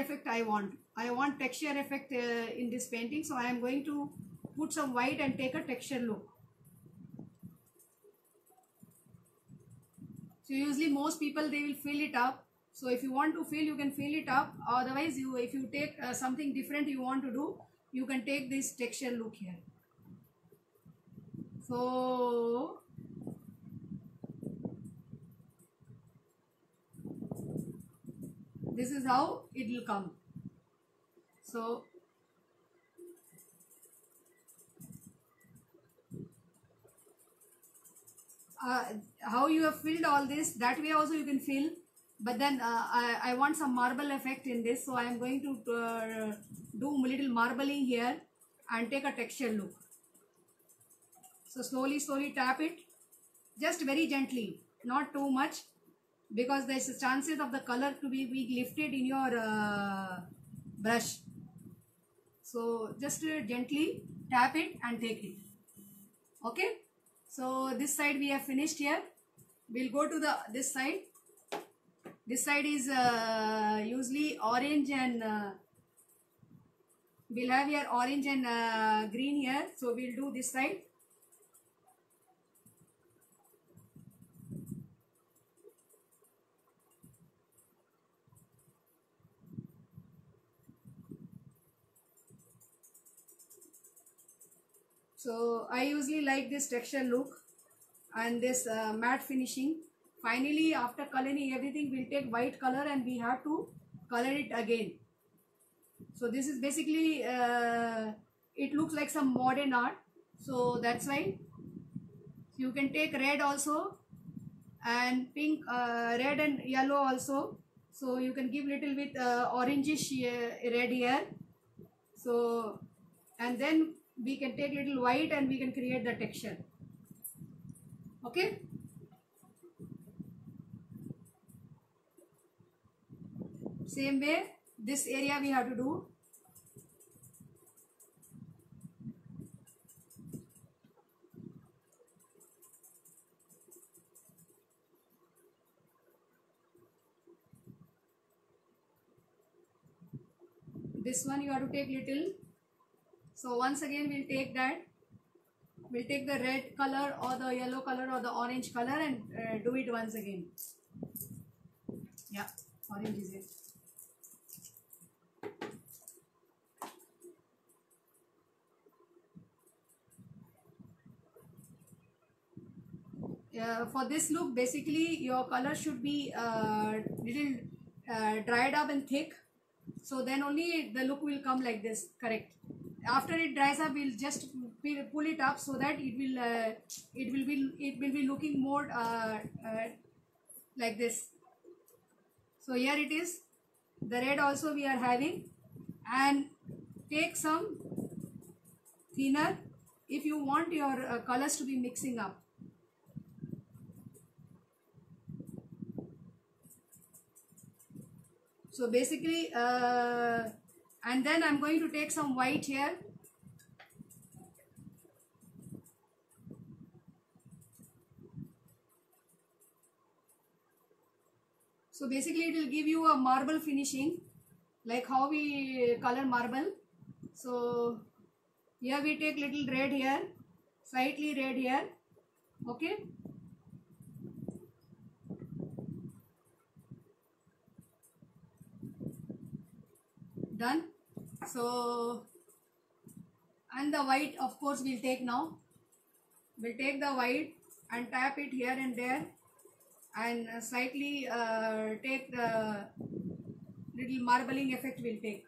effect I want. I want texture effect in this painting, so I am going to put some white and take a texture look. So usually most people, they will fill it up. So if you want to fill, you can fill it up. Otherwise, if you take something different you want to do, you can take this texture look here. So this is how it will come. So how you have filled all this, that way also you can fill. But then I want some marble effect in this, so I am going to do little marbling here and take a texture look. So slowly tap it, just very gently, not too much, because there is a chances of the color to be lifted in your brush. So just gently tap it and take it. Okay, so this side we have finished here. We'll go to this side. This side is usually orange and we'll have here orange and green here. So we'll do this side. So I usually like this texture look and this matte finishing. Finally, after coloring everything, we'll take white color and we have to color it again. So this is basically, it looks like some modern art. So that's why you can take red also, and pink, red and yellow also. So you can give little bit orangish red here. So, and then we can take little white and we can create the texture. Okay. Same way, this area we have to do. this one you have to take little. So once again we'll take that. We'll take the red color or the yellow color or the orange color and do it once again. Yeah, orange is it. For this look, basically your color should be little dried up and thick. So then only the look will come like this, correct? After it dries up, we'll just pull it up so that it will be looking more like this. So here it is. The red also we are having, and take some thinner if you want your colors to be mixing up. So basically, and then I'm going to take some white here. So basically it will give you a marble finishing, like how we color marble. So here we take little red here, slightly red here, okay. Done. So, and the white of course we'll take now. We'll take the white and tap it here and there, and slightly take the little marbling effect we'll take.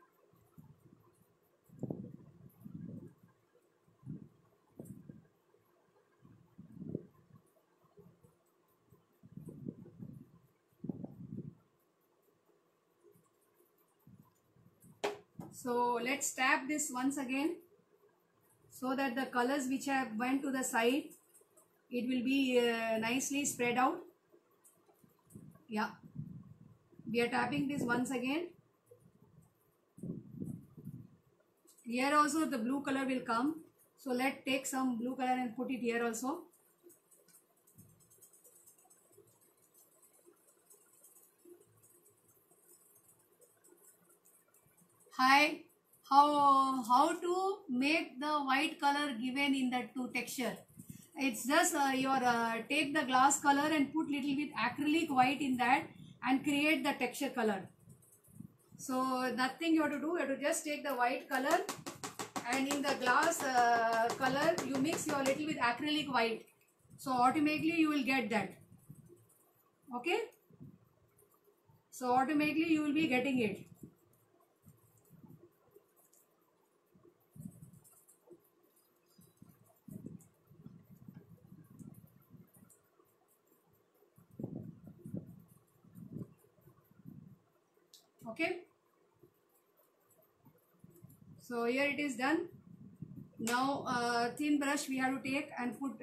So let's tap this once again so that the colors which have went to the side, it will be nicely spread out. Yeah, we are tapping this once again. Here also the blue color will come. So let's take some blue color and put it here also. Hi, how to make the white color given in that two texture? It's just your take the glass color and put little bit acrylic white in that and create the texture color. So nothing you have to do. You have to just take the white color and in the glass color you mix your little bit acrylic white. So automatically you will get that. Okay. So automatically you will be getting it. Okay. So here it is done. Now thin brush we have to take and put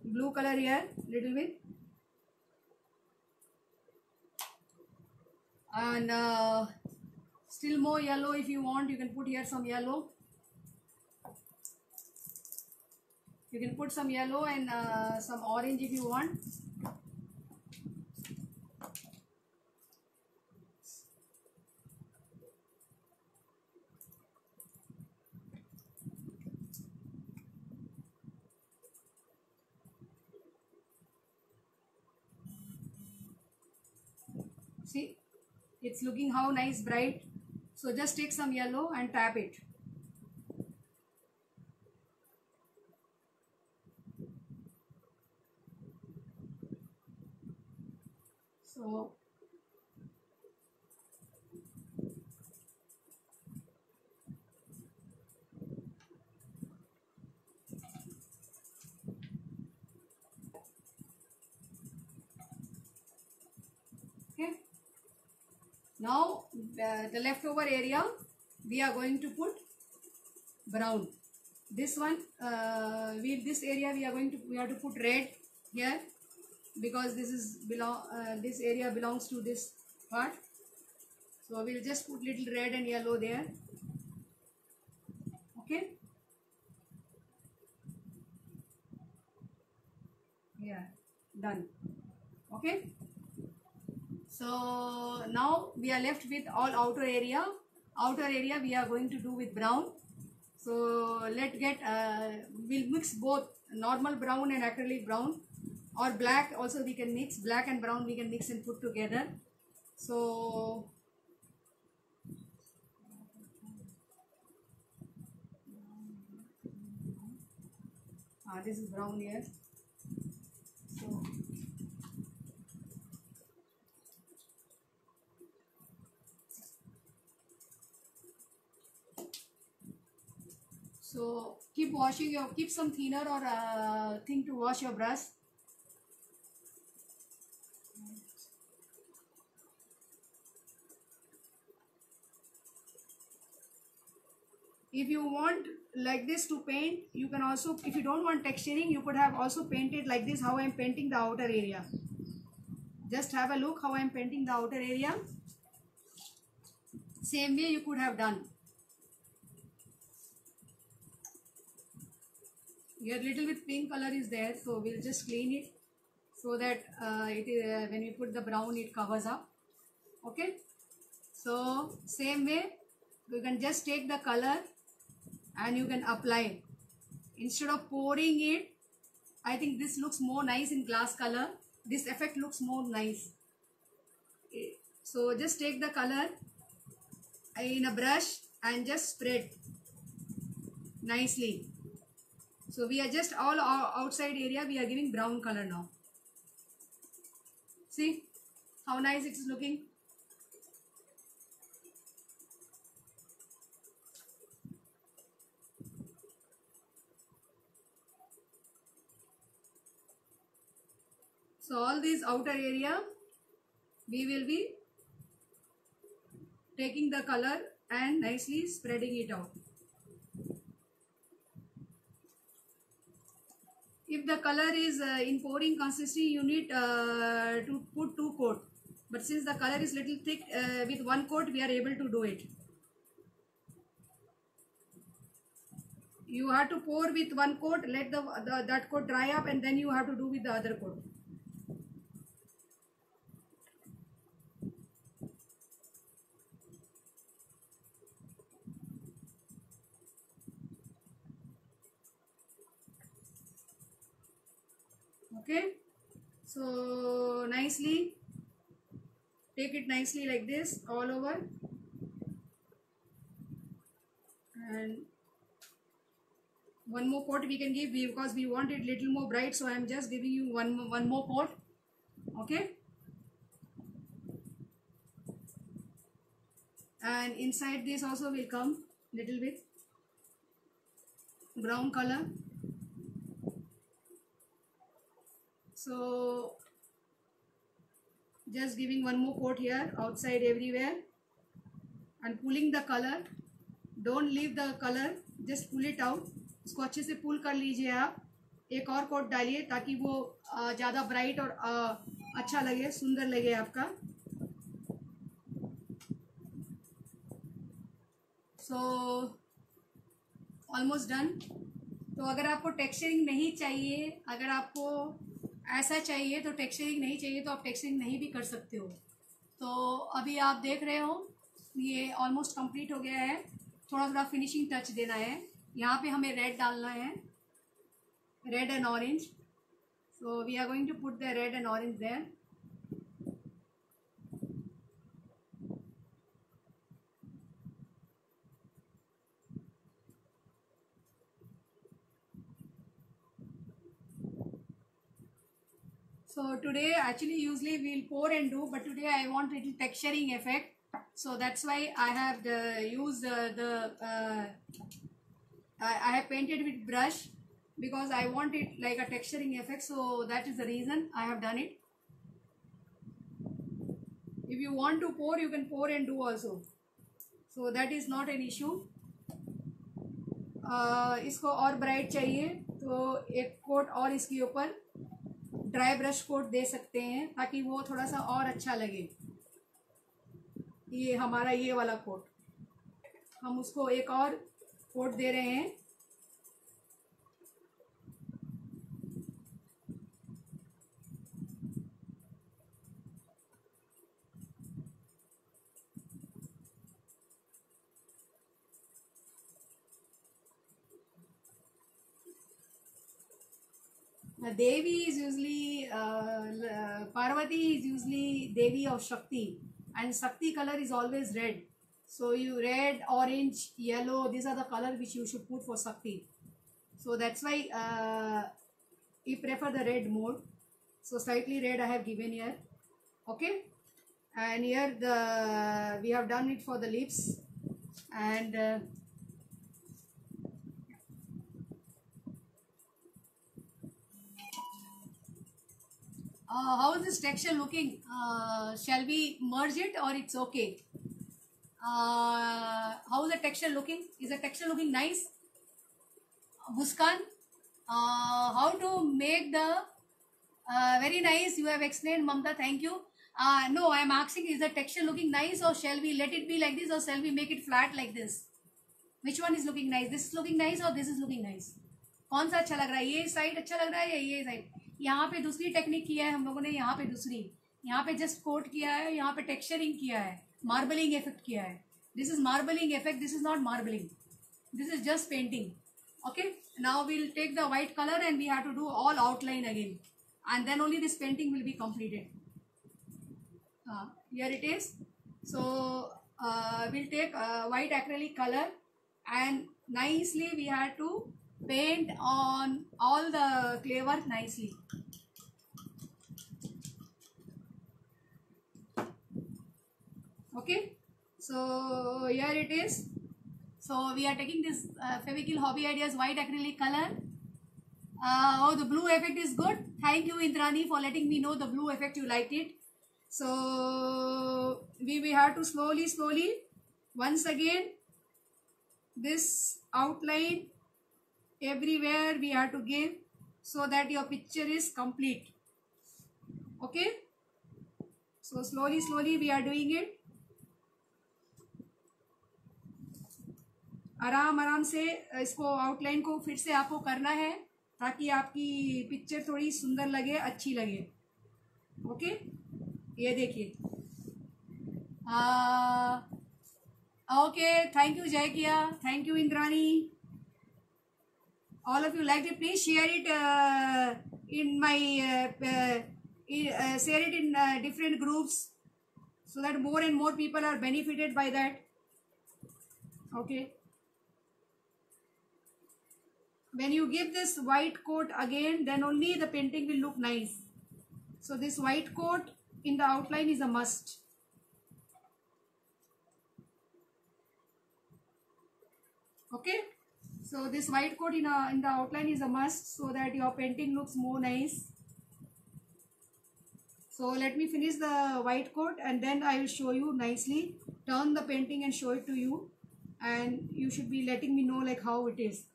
blue color here little bit, and still more yellow if you want. You can put here some yellow. You can put some yellow and some orange if you want. See, it's looking how nice bright. So just take some yellow and tap it. So okay. Now the leftover area we are going to put brown. This one this area we have to put red here, because this area belongs to this part. So we'll just put little red and yellow there. Okay. Yeah, done. Okay. So now we are left with all outer area. Outer area we are going to do with brown. So let's get, we'll mix both normal brown and acrylic brown, or black also we can mix, black and brown we can mix and put together. So this is brown here. So keep washing your, keep some thinner or thing to wash your brush. If you want like this to paint, you can also, if you don't want texturing, you could have also painted like this, how I am painting the outer area. Just have a look how I am painting the outer area. Same way you could have done. Your little bit pink color is there, so we'll just clean it so that it is, when we put the brown it covers up. Okay, so same way you can just take the color and you can apply. Instead of pouring it, I think this looks more nice in glass color. This effect looks more nice. So just take the color in a brush and just spread nicely. So we are just all outside area we are giving brown color now. See how nice it is looking. So all this outer area we will be taking the color and nicely spreading it out. If the color is in pouring consistency, you need to put 2 coat. But since the color is little thick, with 1 coat we are able to do it. You have to pour with 1 coat, let that coat dry up, and then you have to do with the other coat. Okay, so nicely take it nicely like this all over, and 1 more coat we can give because we want it little more bright, so I am just giving you one more coat. Okay, and inside this also will come little bit brown color. So just giving 1 more coat here, outside everywhere, and pulling the color. Don't leave the color, just pull it out. इसको अच्छे से पुल कर लीजिए आप. एक और coat डालिए ताकि वो ज़्यादा ब्राइट और अच्छा लगे, सुंदर लगे आपका. So almost done. तो अगर आपको टेक्सचरिंग नहीं चाहिए, अगर आपको ऐसा चाहिए तो टेक्सचरिंग नहीं चाहिए तो आप टेक्सचरिंग नहीं भी कर सकते हो. तो अभी आप देख रहे हो ये ऑलमोस्ट कंप्लीट हो गया है. थोड़ा थोड़ा फिनिशिंग टच देना है. यहाँ पे हमें रेड डालना है, red and orange. So we are going to put the red and orange there. So today actually usually we'll pour and do, but today I want little texturing effect. So that's why I have used I have painted with brush because I want it like a texturing effect. So that is the reason I have done it. If you want to pour, you can pour and do also. So that is not an issue. इसको और bright चाहिए तो एक coat और इसके ऊपर dry brush coat दे सकते हैं ताकि वो थोड़ा सा और अच्छा लगे. ये हमारा ये वाला कोट, हम उसको एक और कोट दे रहे हैं. Devi is usually Parvati is usually Devi of Shakti, and Shakti color is always red. So you red, orange, yellow, these are the color which you should put for Shakti. So that's why we prefer the red mode. So slightly red I have given here. Okay, and here we have done it for the lips, and how is this texture looking? Shall we merge it or it's okay? How is the texture looking? Is the texture looking nice? Muskan, how to make the very nice. You have explained, Mamta. Thank you. No, I am asking, is the texture looking nice, or shall we let it be like this, or shall we make it flat like this? Which one is looking nice? This is looking nice or this is looking nice? कौन सा अच्छा लग रहा है? ये side अच्छा लग रहा है या ये साइड? यहाँ पे दूसरी टेक्निक किया है हम लोगों ने, यहाँ पे दूसरी, यहाँ पे जस्ट कोट किया है, यहाँ पे टेक्सचरिंग किया है, मार्बलिंग इफेक्ट किया है. This is marbling effect, this is not marbling, this is just painting. Okay, now we'll take the white color and we have to do all outline again, and then only this painting will be completed. Here it is. So we'll take white acrylic color, and nicely we have to paint on all the clay work nicely. Okay, so here it is. So we are taking this Fevicryl Hobby Ideas white acrylic color. Oh, the blue effect is good. Thank you, Indrani, for letting me know the blue effect, you liked it. So we have to slowly once again this outline everywhere we have to give, so that your picture is complete. Okay, so slowly we are doing it. आराम से इसको outline को फिर से आपको करना है, ताकि आपकी पिक्चर थोड़ी सुंदर लगे, अच्छी लगे. ओके, ये देखिए. ओके, थैंक यू जय किया, thank you Indrani. All of you liked it. Please share it in my share it in different groups, so that more and more people are benefited by that. Okay. When you give this white coat again, then only the painting will look nice. So this white coat in the outline is a must. Okay. So this white coat in the outline is a must, so that your painting looks more nice. So let me finish the white coat, and then I will show you nicely, turn the painting and show it to you, and you should be letting me know like how it is.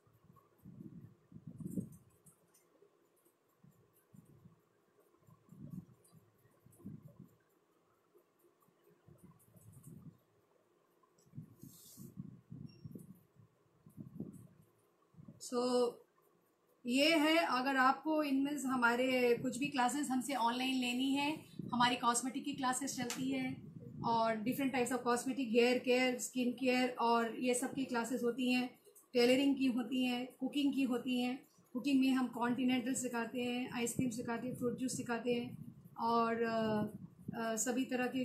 सो ये है, अगर आपको इनमें हमारे कुछ भी classes हमसे online लेनी है, हमारी कॉस्मेटिक की क्लासेस चलती है, और different types of cosmetic, hair care, skin care, और ये सब की क्लासेस होती हैं. टेलरिंग की होती हैं, कुकिंग की होती हैं. कुकिंग में हम कॉन्टिनेंटल सिखाते हैं, आइसक्रीम सिखाते हैं, फ्रूट जूस सिखाते हैं, और सभी तरह के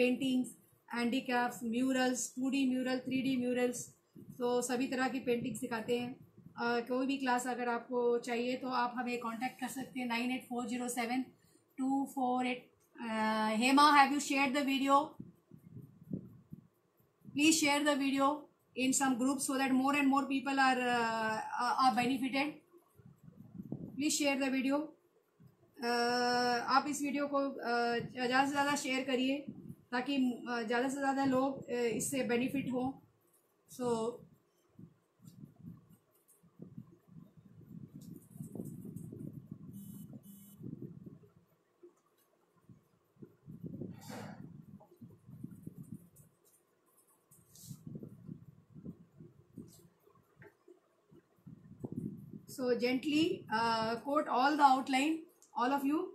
paintings, handicrafts, murals, 2D mural, 3D murals, तो सभी तरह की पेंटिंग सिखाते हैं. कोई भी क्लास अगर आपको चाहिए तो आप हमें कांटेक्ट कर सकते हैं 98407248. Hema, have you shared the video? Please share the video in some groups, so that more and more people are benefited. Please share the video. आप इस वीडियो को ज़्यादा से ज़्यादा शेयर करिए, ताकि ज़्यादा से ज़्यादा लोग इससे बेनिफिट हों. सो gently coat all the outline, all of you.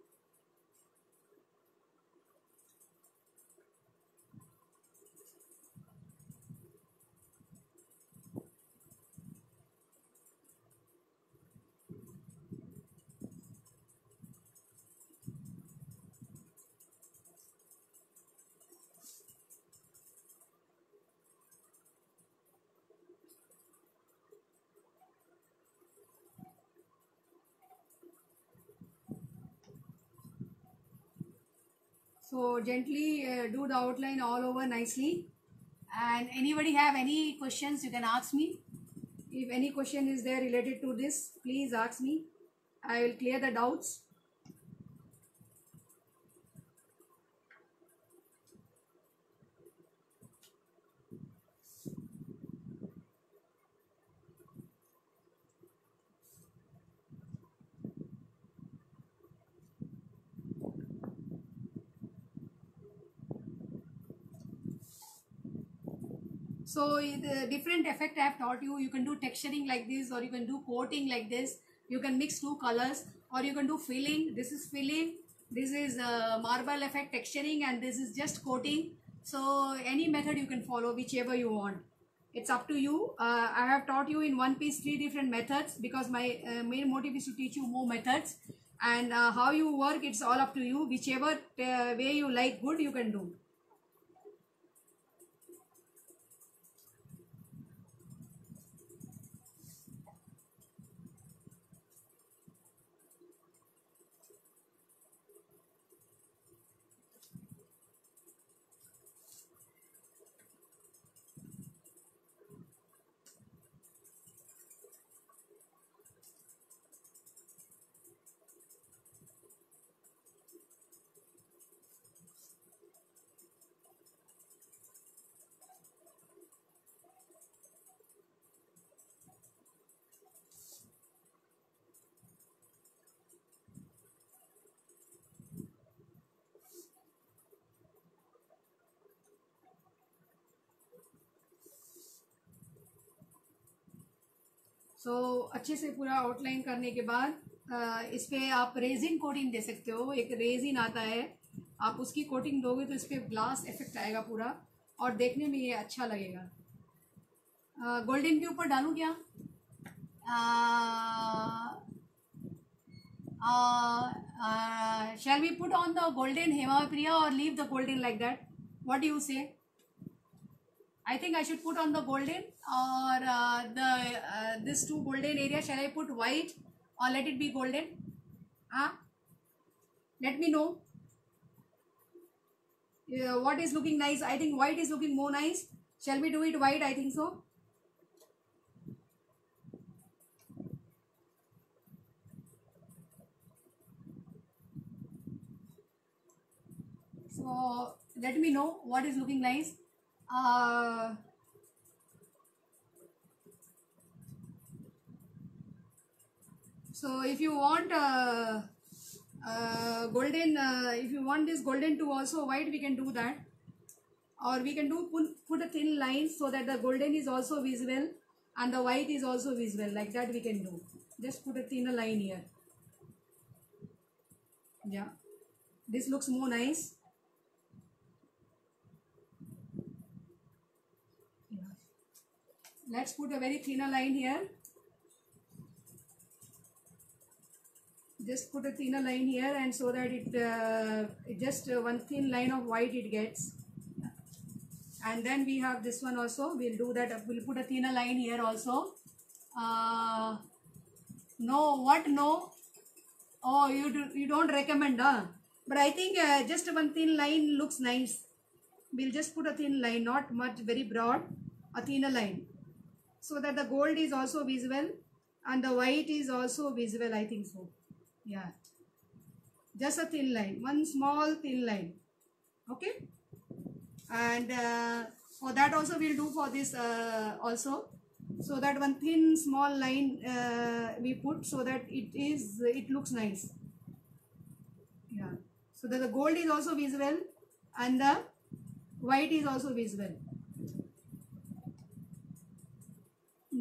So gently do the outline all over nicely. And anybody have any questions, you can ask me. If any question is there related to this, please ask me. I will clear the doubts. So the different effect I have taught you. You can do texturing like this, or you can do coating like this. You can mix two colors, or you can do filling. This is filling. This is marble effect texturing, and this is just coating. So any method you can follow, whichever you want. It's up to you. I have taught you in one piece 3 different methods, because my main motive is to teach you more methods. And how you work, it's all up to you. Whichever way you like good, you can do. सो अच्छे से पूरा outline करने के बाद इस पे आप resin coating दे सकते हो. एक रेजिन आता है, आप उसकी कोटिंग दोगे तो इस पे ग्लास इफेक्ट आएगा पूरा, और देखने में ये अच्छा लगेगा. गोल्डन के ऊपर डालूं क्या? Shall we put on the golden, Hema Priya, or leave the golden like that? What do you say? I think I should put on the golden, or this two golden area. Shall I put white or let it be golden? Let me know. What is looking nice? I think white is looking more nice. Shall we do it white? I think so. So let me know what is looking nice. So if you want golden, if you want this golden to also white, we can do that, or we can do put a thin line so that the golden is also visible and the white is also visible. Like that we can do. Just put a thinner line here. Yeah, this looks more nice. Yeah. Let's put a very thinner line here. Just put a thinner line here, and so that it just one thin line of white it gets. And then we have this one also. We'll do that. We'll put a thinner line here also. No, what? No. Oh, you don't recommend, huh? But I think just one thin line looks nice. We'll just put a thin line, not much, very broad, a thinner line, so that the gold is also visible and the white is also visible. I think so. Yeah, just a thin line, one small thin line. Okay, and for that also we'll do for this also, so that one thin small line we put, so that it looks nice. Yeah, so that the gold is also visible and the white is also visible,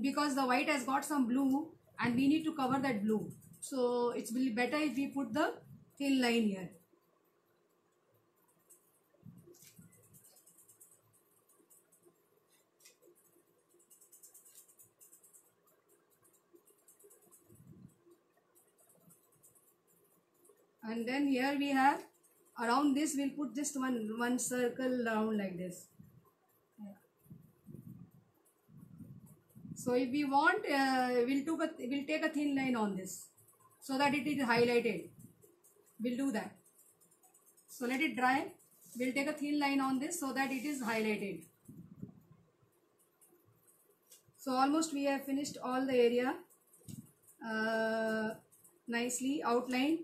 because the white has got some blue and we need to cover that blue. So it's will be better if we put the thin line here. And then here we have, around this we'll put just one circle round like this. Yeah. So if we want, we'll take a thin line on this, so that it is highlighted. We'll do that. So let it dry. we'll take a thin line on this so that it is highlighted. So almost we have finished all the area, nicely outlined.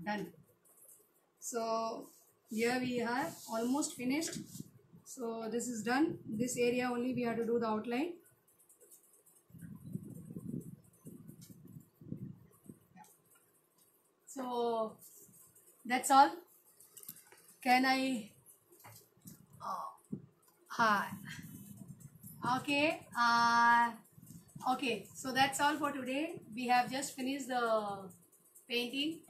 Done. So here we are almost finished. So this is done. This area only we have to do the outline. So that's all. Can I? Hi. Okay. Okay. So that's all for today. We have just finished the painting.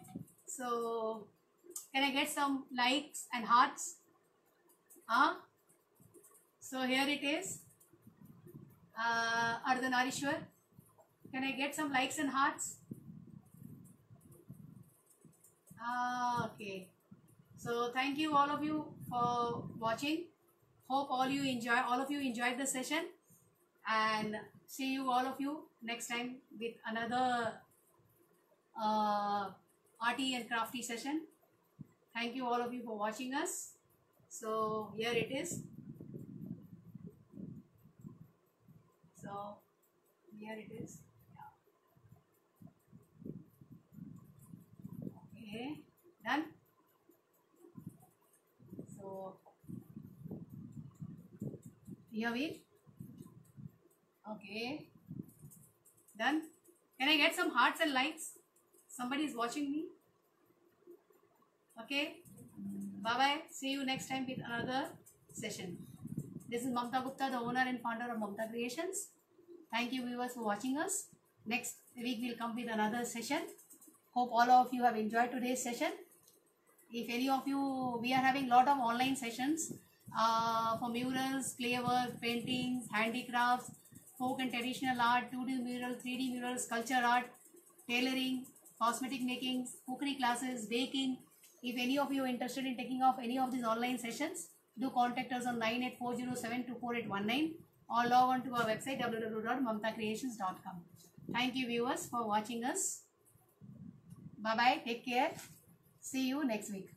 So can I get some likes and hearts? So here it is. Ardhanarishwar. Can I get some likes and hearts? Okay. So thank you all of you for watching. Hope all of you enjoyed the session, and see you all of you next time with another arty and crafty session. Thank you all of you for watching us. So here it is. So here it is. Okay, done. So here we. Okay, done. Can I get some hearts and likes? Somebody is watching me. Okay, bye bye. See you next time with another session. This is Mamta Gupta, the owner and founder of Mamta Creations. Thank you viewers for watching us. Next week we'll come with another session. Hope all of you have enjoyed today's session. If any of you, we are having lot of online sessions for murals, clay work, paintings, handicrafts, folk and traditional art, 2D mural, 3D murals, sculpture art, tailoring, cosmetic making, cookery classes, baking. If any of you are interested in taking off any of these online sessions, do contact us on 9840724819 or log on to our website www.mamtacreations.com. Thank you viewers for watching us. Bye bye. Take care. See you next week.